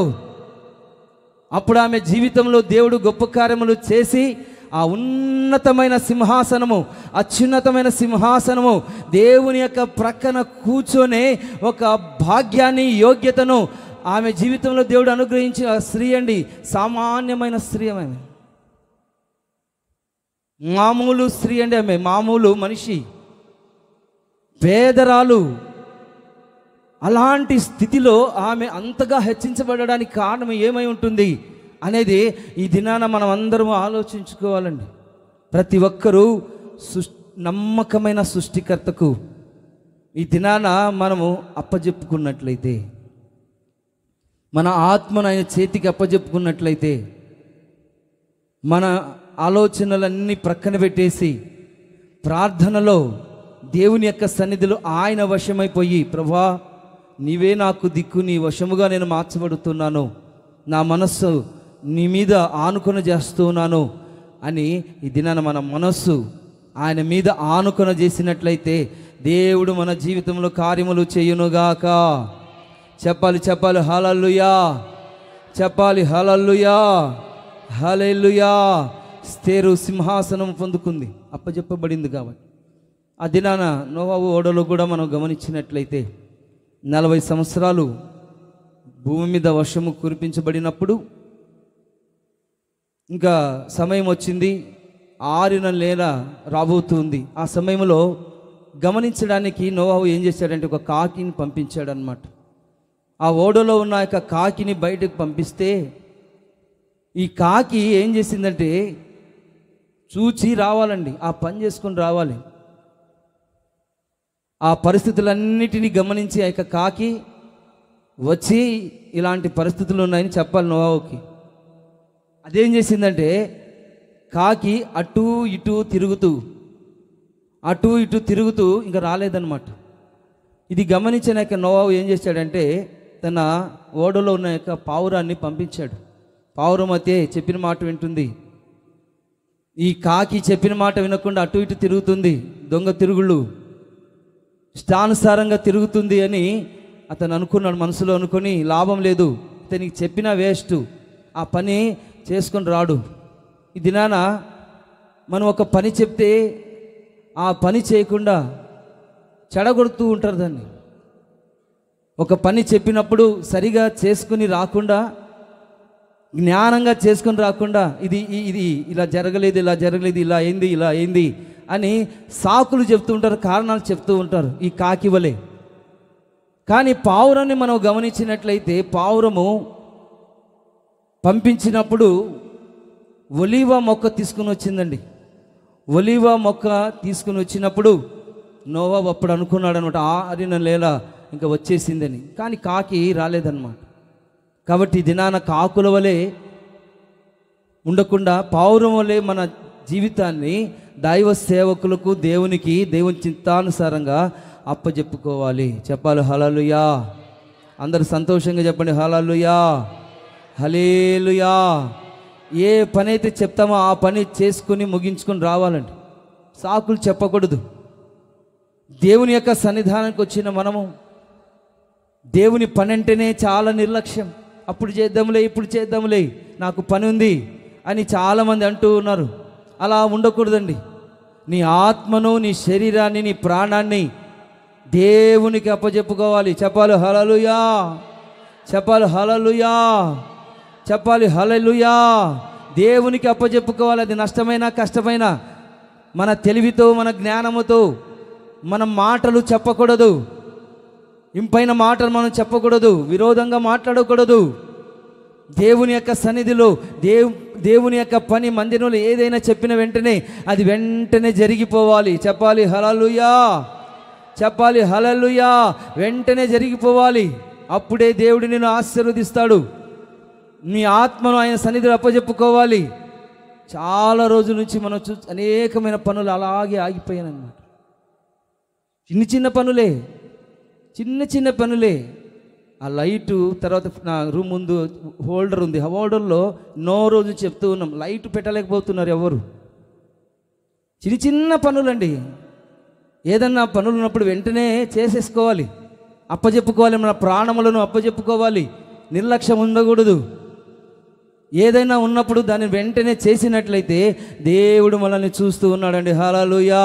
అప్పుడు ఆమె జీవితంలో దేవుడు గొప్ప కార్యములు చేసి ఆ ఉన్నతమైన సింహాసనము, అత్యున్నతమైన సింహాసనము, దేవుని యొక్క ప్రక్కన కూర్చొనే ఒక భాగ్యాన్ని, యోగ్యతను ఆమె జీవితంలో దేవుడు అనుగ్రహించిన స్త్రీ అండి. సామాన్యమైన స్త్రీ, ఆమె మామూలు స్త్రీ అండి, ఆమె మామూలు మనిషి, పేదరాలు. అలాంటి స్థితిలో ఆమె అంతగా హెచ్చించబడడానికి కారణం ఏమై ఉంటుంది అనేది ఈ దినాన మనం అందరం ఆలోచించుకోవాలండి. ప్రతి ఒక్కరూ నమ్మకమైన సృష్టికర్తకు ఈ దినాన మనము అప్పజెప్పుకున్నట్లయితే, మన ఆత్మను ఆయన చేతికి అప్పజెప్పుకున్నట్లయితే, మన ఆలోచనలన్నీ ప్రక్కన పెట్టేసి ప్రార్థనలో దేవుని యొక్క సన్నిధిలో ఆయన వశమైపోయి, ప్రభువా నీవే నాకు దిక్కు, నీ వశముగా నేను మార్చబడుతున్నాను, నా మనస్సు నీ మీద ఆనుకొన చేస్తున్నాను అని ఈ దినాన మన మనస్సు ఆయన మీద ఆనుకొన చేసినట్లయితే దేవుడు మన జీవితంలో కార్యములు చేయునుగాక. చెప్పాలి హల్లెలూయా, చెప్పాలి హల్లెలూయా, హల్లెలూయా. ఎస్తేరు సింహాసనం పొందుకుంది, అప్పచెప్పబడింది కాబట్టి. ఆ దినాన నోవాహు ఓడలో కూడా మనం గమనించినట్లయితే 40 సంవత్సరాలు భూమి మీద వర్షము కురిపించబడినప్పుడు ఇంకా సమయం వచ్చింది, ఆరిన నేల రాబోతుంది. ఆ సమయంలో గమనించడానికి నోవాహు ఏం చేశాడంటే ఒక కాకిని పంపించాడనమాట. ఆ ఓడలో ఉన్న యొక్క కాకిని బయటకు పంపిస్తే ఈ కాకి ఏం చేసిందంటే చూచి రావాలండి, ఆ పని చేసుకొని రావాలి. ఆ పరిస్థితులన్నిటినీ గమనించి ఆ యొక్క కాకి వచ్చి ఇలాంటి పరిస్థితులు ఉన్నాయని చెప్పాలి నోవాహుకి. అదేం చేసిందంటే కాకి అటు ఇటు తిరుగుతూ అటు ఇటు తిరుగుతూ ఇంకా రాలేదన్నమాట. ఇది గమనించిన యొక్క నోవాహు ఏం చేశాడంటే తన ఓడలో ఉన్న యొక్క పావురాన్ని పంపించాడు. పావురం అయితే చెప్పిన మాట వింటుంది, ఈ కాకి చెప్పిన మాట వినకుండా అటు ఇటు తిరుగుతుంది, దొంగ తిరుగుళ్ళు ఇష్టానుసారంగా తిరుగుతుంది అని అతను అనుకున్నాడు. మనసులో అనుకొని లాభం లేదు, ఇతనికి చెప్పినా వేస్ట్, ఆ పని చేసుకొని రాడు. ఈ దినాన మనం ఒక పని చెప్తే ఆ పని చేయకుండా చెడగొడుతూ ఉంటారు దాన్ని. ఒక పని చెప్పినప్పుడు సరిగా చేసుకుని రాకుండా, జ్ఞానంగా చేసుకొని రాకుండా ఇది ఇలా జరగలేదు, ఇలా అయింది అని సాకులు చెప్తూ ఉంటారు, కారణాలు చెప్తూ ఉంటారు ఈ కాకి వలె. కానీ పావురాన్ని మనం గమనించినట్లయితే పావురము పంపించినప్పుడు ఒలీవ మొక్క తీసుకుని వచ్చిందండి. ఒలీవ మొక్క తీసుకుని వచ్చినప్పుడు నోవాహు అప్పుడు అనుకున్నాడు అనమాట, ఆరిన లేల ఇంకా వచ్చేసిందని. కానీ కాకి రాలేదన్నమాట. కాబట్టి దినాన కాకుల వలె ఉండకుండా పావురం వలె మన జీవితాన్ని దైవ సేవకులకు, దేవునికి, దేవుని చిత్తానుసారంగా అప్పజెప్పుకోవాలి. చెప్పాలి హల్లెలూయా. అందరూ సంతోషంగా చెప్పండి హల్లెలూయా, హల్లెలూయా. ఏ పని అయితే చెప్తామో ఆ పని చేసుకుని ముగించుకొని రావాలండి. సాకులు చెప్పకూడదు. దేవుని యొక్క సన్నిధానానికి వచ్చిన మనము దేవుని పని అంటేనే చాలా నిర్లక్ష్యం. అప్పుడు చేద్దాంలే, ఇప్పుడు చేద్దాంలే, నాకు పని ఉంది అని చాలామంది అంటూ ఉన్నారు. అలా ఉండకూడదండి. నీ ఆత్మను, నీ శరీరాన్ని, నీ ప్రాణాన్ని దేవునికి అప్పచెప్పుకోవాలి. చెప్పాలి హల్లెలూయా, చెప్పాలి హల్లెలూయా, చెప్పాలి హల్లెలూయా. దేవునికి అప్పచెప్పుకోవాలి. అది నష్టమైనా కష్టమైనా మన తెలివితో, మన జ్ఞానముతో మనం మాటలు చెప్పకూడదు. ఇంపైన మాటలు మనం చెప్పకూడదు, విరోధంగా మాట్లాడకూడదు. దేవుని యొక్క సన్నిధిలో దేవుని యొక్క పని మందిరంలో ఏదైనా చెప్పిన వెంటనే అది వెంటనే జరిగిపోవాలి. చెప్పాలి హల్లెలూయా, చెప్పాలి హల్లెలూయా. వెంటనే జరిగిపోవాలి. అప్పుడే దేవుడు నిన్ను ఆశీర్వదిస్తాడు. నీ ఆత్మను ఆయన సన్నిధిలో అప్పచెప్పుకోవాలి. చాలా రోజుల నుంచి మనం అనేకమైన పనులు అలాగే ఆగిపోయానన్నమాట. చిన్న పనులే. ఆ లైటు తర్వాత నా రూమ్ ముందు హోల్డర్ ఉంది, ఆ హోల్డర్లో రోజు చెప్తూ ఉన్నాం, లైట్ పెట్టలేకపోతున్నారు ఎవరు. చిన్న పనులండి. ఏదన్నా పనులు ఉన్నప్పుడు వెంటనే చేసేసుకోవాలి, అప్పచెప్పుకోవాలి. మన ప్రాణములను అప్పచెప్పుకోవాలి. నిర్లక్ష్యం ఉండకూడదు. ఏదైనా ఉన్నప్పుడు దాన్ని వెంటనే చేసినట్లయితే దేవుడు మనల్ని చూస్తూ ఉన్నాడండి. హల్లెలూయా,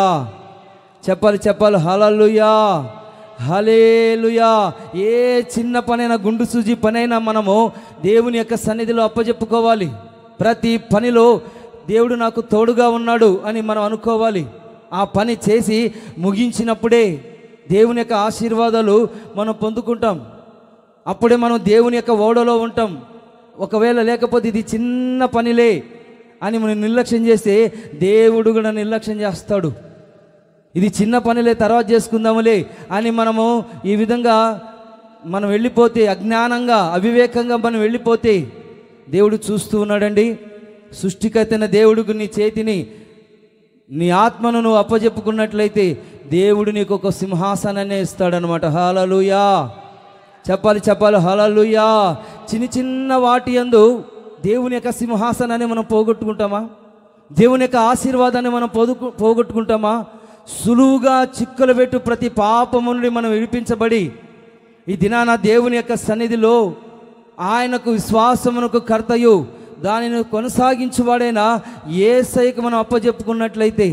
చెప్పాలి హల్లెలూయా, హల్లెలూయా. ఏ చిన్న పనైనా, గుండు సూజి పనైనా మనము దేవుని యొక్క సన్నిధిలో అప్పచెప్పుకోవాలి. ప్రతి పనిలో దేవుడు నాకు తోడుగా ఉన్నాడు అని మనం అనుకోవాలి. ఆ పని చేసి ముగించినప్పుడే దేవుని యొక్క ఆశీర్వాదాలు మనం పొందుకుంటాం. అప్పుడే మనం దేవుని యొక్క ఓడలో ఉంటాం. ఒకవేళ లేకపోతే ఇది చిన్న పనిలే అని మనం నిర్లక్ష్యం చేస్తే దేవుడు కూడా నిర్లక్ష్యం చేస్తాడు. ఇది చిన్న పనిలే, తర్వాత చేసుకుందాములే అని మనము ఈ విధంగా మనం వెళ్ళిపోతే, అజ్ఞానంగా, అవివేకంగా మనం వెళ్ళిపోతే దేవుడు చూస్తూ ఉన్నాడండి. సృష్టికర్తైన దేవుడికి నీ చేతిని, నీ ఆత్మను నువ్వు అప్పచెప్పుకున్నట్లయితే దేవుడు నీకు ఒక సింహాసనాన్ని ఇస్తాడనమాట. హల్లెలూయా, చెప్పాలి హల్లెలూయా. చిన్న వాటి యందు దేవుని యొక్క సింహాసనాన్ని మనం పోగొట్టుకుంటామా? దేవుని యొక్క ఆశీర్వాదాన్ని మనం పోగొట్టుకుంటామా? సులువుగా చిక్కులు పెట్టు ప్రతి పాపము నుండి మనం విడిపించబడి ఈ దినాన దేవుని యొక్క సన్నిధిలో ఆయనకు విశ్వాసమునకు కర్తయు దానిని కొనసాగించువాడైనా యేసయ్యకు మనం అప్పచెప్పుకున్నట్లయితే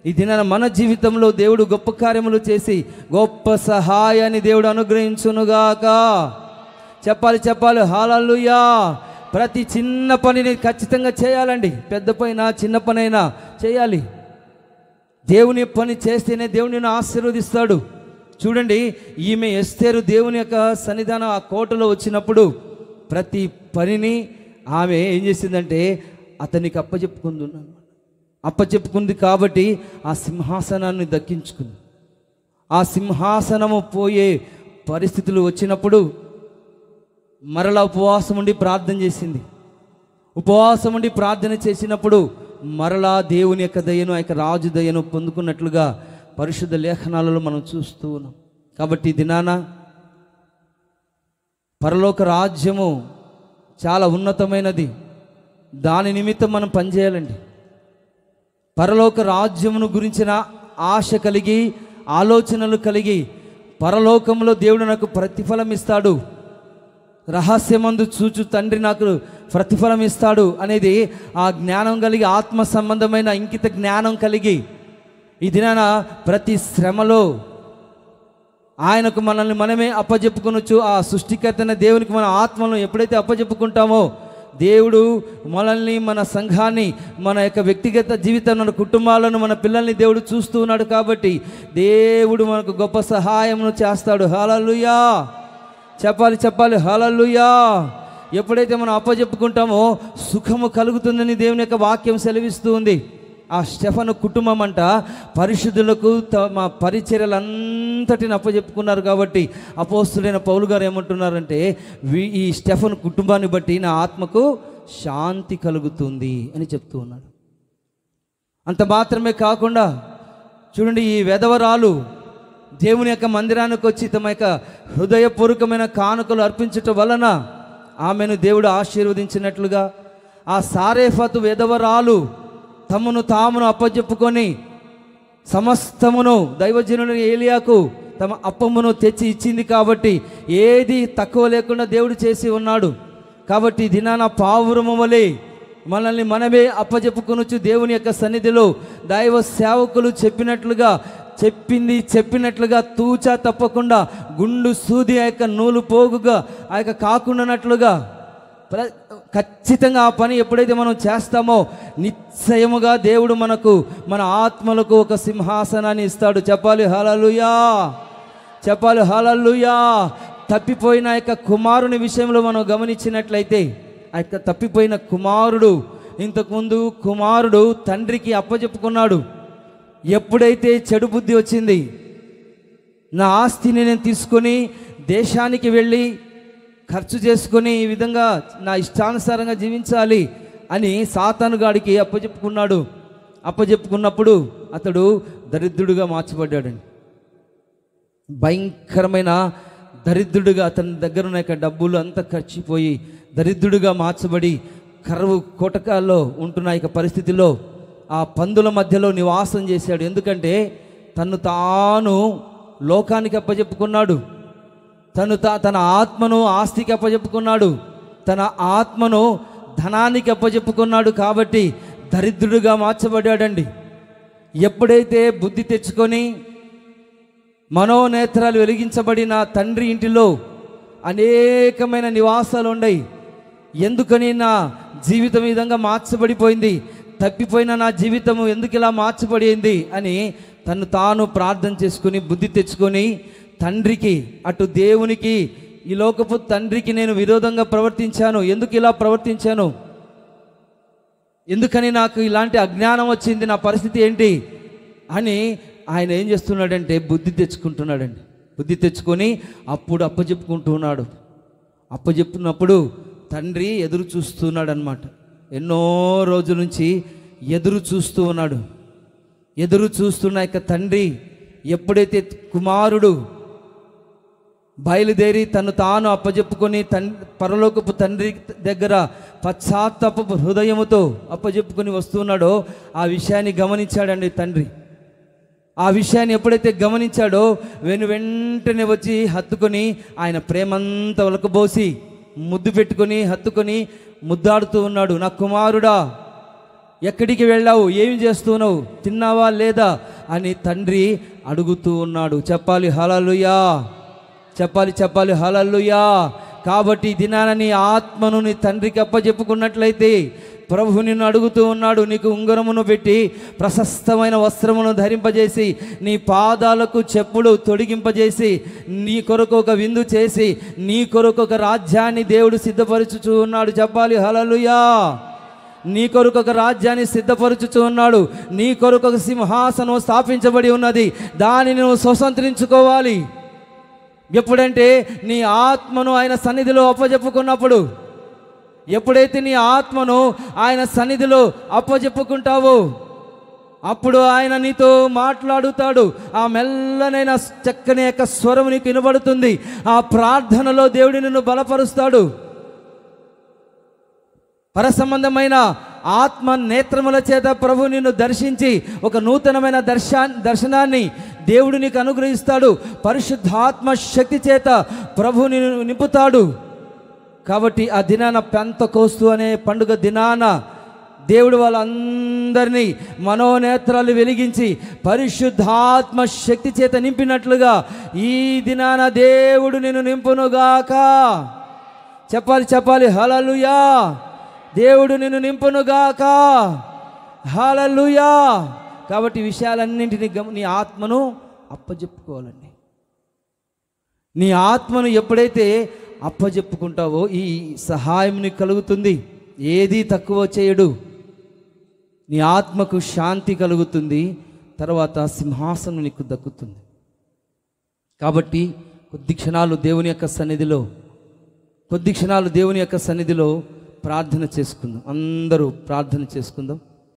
ఈ దినాన మన జీవితంలో దేవుడు గొప్ప కార్యములు చేసి గొప్ప సహాయాన్ని దేవుడు అనుగ్రహించునుగాక. చెప్పాలి హల్లెలూయా. ప్రతి చిన్న పనిని ఖచ్చితంగా చేయాలండి. పెద్ద పైన చిన్న పనైనా చేయాలి. దేవుని పని చేస్తేనే దేవుని ఆశీర్వదిస్తాడు. చూడండి, ఈమె ఎస్తేరు దేవుని యొక్క సన్నిధానం ఆ కోటలో వచ్చినప్పుడు ప్రతి పనిని ఆమె ఏం చేసిందంటే అతనికి అప్పచెప్పుకుంది కాబట్టి ఆ సింహాసనాన్ని దక్కించుకుంది. ఆ సింహాసనము పోయే పరిస్థితులు వచ్చినప్పుడు మరలా ఉపవాసం ఉండి ప్రార్థన చేసింది. ఉపవాసం ఉండి ప్రార్థన చేసినప్పుడు మరలా దేవుని యొక్క దయను, ఆ యొక్క రాజు దయను పొందుకున్నట్లుగా పరిశుద్ధ లేఖనాలలో మనం చూస్తూ ఉన్నాం. కాబట్టి దినాన పరలోక రాజ్యము చాలా ఉన్నతమైనది. దాని నిమిత్తం మనం పనిచేయాలండి. పరలోక రాజ్యమును గురించిన ఆశ కలిగి, ఆలోచనలు కలిగి, పరలోకంలో దేవుడు నాకు ప్రతిఫలం ఇస్తాడు, రహస్యమందు చూచు తండ్రి నాకు ప్రతిఫలం ఇస్తాడు అనేది ఆ జ్ఞానం కలిగి, ఆత్మ సంబంధమైన ఇంకిత జ్ఞానం కలిగి, ఈ దినాన ప్రతి శ్రమలో ఆయనకు మనల్ని మనమే అప్పజెప్పుకొనొచ్చు. ఆ సృష్టికర్తైన దేవునికి మన ఆత్మను ఎప్పుడైతే అప్పజెప్పుకుంటామో, దేవుడు మనల్ని, మన సంఘాన్ని, మన యొక్క వ్యక్తిగత జీవితం, మన కుటుంబాలను, మన పిల్లల్ని దేవుడు చూస్తూ ఉన్నాడు. కాబట్టి దేవుడు మనకు గొప్ప సహాయమును చేస్తాడు. హల్లెలూయా! చెప్పాలి హల్లెలూయా! ఎప్పుడైతే మనం అప్పజెప్పుకుంటామో సుఖము కలుగుతుందని దేవుని యొక్క వాక్యం సెలవిస్తూ ఉంది. ఆ స్టెఫను కుటుంబం అంట పరిశుద్ధులకు తమ పరిచర్యలంతటిని అప్పజెప్పుకున్నారు. కాబట్టి అపోస్తులైన పౌలు గారు ఏమంటున్నారంటే, ఈ స్టెఫను కుటుంబాన్ని బట్టి నా ఆత్మకు శాంతి కలుగుతుంది అని చెప్తూ ఉన్నాడు. అంత మాత్రమే కాకుండా చూడండి, ఈ వెధవరాలు దేవుని యొక్క మందిరానికి వచ్చి తమ యొక్క హృదయపూర్వకమైన కానుకలు అర్పించటం వలన ఆమెను దేవుడు ఆశీర్వదించినట్లుగా, ఆ సారేఫతు వెధవరాలు తమను తామును అప్పజెప్పుకొని సమస్తమును దైవజనుడు ఏలియాకు తమ అప్పమును తెచ్చి ఇచ్చింది. కాబట్టి ఏది తక్కువ లేకుండా దేవుడు చేసి ఉన్నాడు. కాబట్టి దినాన పావురము వలె మనల్ని మనమే అప్పజెప్పుకొనొచ్చు దేవుని యొక్క సన్నిధిలో. దైవ సేవకులు చెప్పినట్లుగా తూచా తప్పకుండా, గుండు సూది ఆ యొక్క నూలు పోగుగా ఆ యొక్క కాకుండానట్లుగా ఖచ్చితంగా ఆ పని ఎప్పుడైతే మనం చేస్తామో నిశ్చయముగా దేవుడు మనకు, మన ఆత్మలకు ఒక సింహాసనాన్ని ఇస్తాడు. చెప్పాలి హల్లెలూయా! తప్పిపోయిన యొక్క కుమారుని విషయంలో మనం గమనించినట్లయితే, ఆ యొక్క తప్పిపోయిన కుమారుడు, ఇంతకుముందు కుమారుడు తండ్రికి అప్పచెప్పుకున్నాడు. ఎప్పుడైతే చెడు బుద్ధి వచ్చింది, నా ఆస్తిని నేను తీసుకొని దేశానికి వెళ్ళి ఖర్చు చేసుకొని ఈ విధంగా నా ఇష్టానుసారంగా జీవించాలి అని సాతానుగాడికి అప్పచెప్పుకున్నప్పుడు అతడు దరిద్రుడిగా మార్చబడ్డాడండి. భయంకరమైన దరిద్రుడిగా, అతని దగ్గర ఉన్న డబ్బులు అంతా ఖర్చిపోయి దరిద్రుడిగా మార్చబడి కరువు కోటకాల్లో ఉంటున్న ఈ పరిస్థితిలో ఆ పందుల మధ్యలో నివాసం చేశాడు. ఎందుకంటే తను తాను లోకానికి అప్పచెప్పుకున్నాడు, తన ఆత్మను ఆస్తికి అప్పచెప్పుకున్నాడు, తన ఆత్మను ధనానికి అప్పచెప్పుకున్నాడు. కాబట్టి దరిద్రుడిగా మార్చబడ్డాడండి. ఎప్పుడైతే బుద్ధి తెచ్చుకొని మనోనేత్రాలు వెలిగించబడిన తండ్రి ఇంటిలో అనేకమైన నివాసాలు ఉన్నాయి. ఎందుకని నా జీవితం ఈ విధంగా మార్చబడిపోయింది, తప్పిపోయిన నా జీవితము ఎందుకు ఇలా మార్చబడింది అని తను తాను ప్రార్థన చేసుకుని బుద్ధి తెచ్చుకొని తండ్రికి, అటు దేవునికి, ఈ లోకపు తండ్రికి నేను విరోధంగా ప్రవర్తించాను, ఎందుకు ఇలా ప్రవర్తించాను, ఎందుకని నాకు ఇలాంటి అజ్ఞానం వచ్చింది, నా పరిస్థితి ఏంటి అని ఆయన ఏం చేస్తున్నాడంటే బుద్ధి తెచ్చుకుంటున్నాడండి. బుద్ధి తెచ్చుకొని అప్పుడు అప్పచెప్పుకుంటున్నాడు. అప్పచెప్పినప్పుడు తండ్రి ఎదురు చూస్తున్నాడు అన్నమాట. ఎన్నో రోజుల నుంచి ఎదురు చూస్తూ ఉన్నాడు. ఎదురు చూస్తున్న యొక్క తండ్రి ఎప్పుడైతే కుమారుడు బయలుదేరి తను తాను అప్పచెప్పుకొని పరలోకపు తండ్రి దగ్గర పశ్చాత్తాపపు హృదయముతో అప్పచెప్పుకొని వస్తున్నాడో ఆ విషయాన్ని గమనించాడండి తండ్రి. ఆ విషయాన్ని ఎప్పుడైతే గమనించాడో వెంటనే వచ్చి హత్తుకొని ఆయన ప్రేమంతా ఒలకబోసి ముద్దు పెట్టుకొని హత్తుకొని ముద్దాడుతూ ఉన్నాడు. నా కుమారుడా, ఎక్కడికి వెళ్ళావు, ఏమి చేస్తున్నావు, తిన్నావా లేదా అని తండ్రి అడుగుతూ ఉన్నాడు. చెప్పాలి హల్లెలూయా! చెప్పాలి హల్లెలూయా! కాబట్టి దినాన నీ ఆత్మను నీ తండ్రికి అప్పచెప్పుకున్నట్లయితే ప్రభు నిన్ను అడుగుతూ ఉన్నాడు. నీకు ఉంగరమును పెట్టి ప్రశస్తమైన వస్త్రమును ధరింపజేసి నీ పాదాలకు చెప్పులు తొడిగింపజేసి నీ కొరకు ఒక విందు చేసి నీ కొరకు ఒక రాజ్యాన్ని దేవుడు సిద్ధపరచుచూ ఉన్నాడు. చెప్పాలి హల్లెలూయా! నీ కొరకు ఒక రాజ్యాన్ని సిద్ధపరచుచూ ఉన్నాడు. నీ కొరకు ఒక సింహాసనం స్థాపించబడి ఉన్నది. దానిని నువ్వు స్వతంత్రించుకోవాలి. ఎప్పుడంటే నీ ఆత్మను ఆయన సన్నిధిలో అప్పచెప్పుకున్నప్పుడు. ఎప్పుడైతే నీ ఆత్మను ఆయన సన్నిధిలో అప్పజెప్పుకుంటావో అప్పుడు ఆయన నీతో మాట్లాడుతాడు. ఆ మెల్లనైన చక్కని యొక్క స్వరం నీకు వినబడుతుంది. ఆ ప్రార్థనలో దేవుడు నిన్ను బలపరుస్తాడు. పరసంబంధమైన ఆత్మ నేత్రముల చేత ప్రభు నిన్ను దర్శించి ఒక నూతనమైన దర్శనాన్ని దేవుడు నీకు అనుగ్రహిస్తాడు. పరిశుద్ధాత్మ శక్తి చేత ప్రభు నిన్ను నింపుతాడు. కాబట్టి ఆ దినాన పెంతెకోస్తు అనే పండుగ దినాన దేవుడు వాళ్ళందరినీ మనోనేత్రాలు వెలిగించి పరిశుద్ధాత్మ శక్తి చేత నింపినట్లుగా ఈ దినాన దేవుడు నిన్ను నింపునుగాక. చెప్పాలి హల్లెలూయా. దేవుడు నిన్ను నింపునుగాక. హల్లెలూయా. కాబట్టి విషయాలన్నింటినీ నీ ఆత్మను అప్పజెప్పుకోవాలండి. నీ ఆత్మను ఎప్పుడైతే అప్పజెప్పుకుంటావో ఈ సహాయం నీకు కలుగుతుంది. ఏది తక్కువ చేయడు. నీ ఆత్మకు శాంతి కలుగుతుంది. తర్వాత సింహాసనం నీకు దక్కుతుంది. కాబట్టి కొద్ది క్షణాలు దేవుని యొక్క సన్నిధిలో ప్రార్థన చేసుకుందాం. అందరూ ప్రార్థన చేసుకుందాం.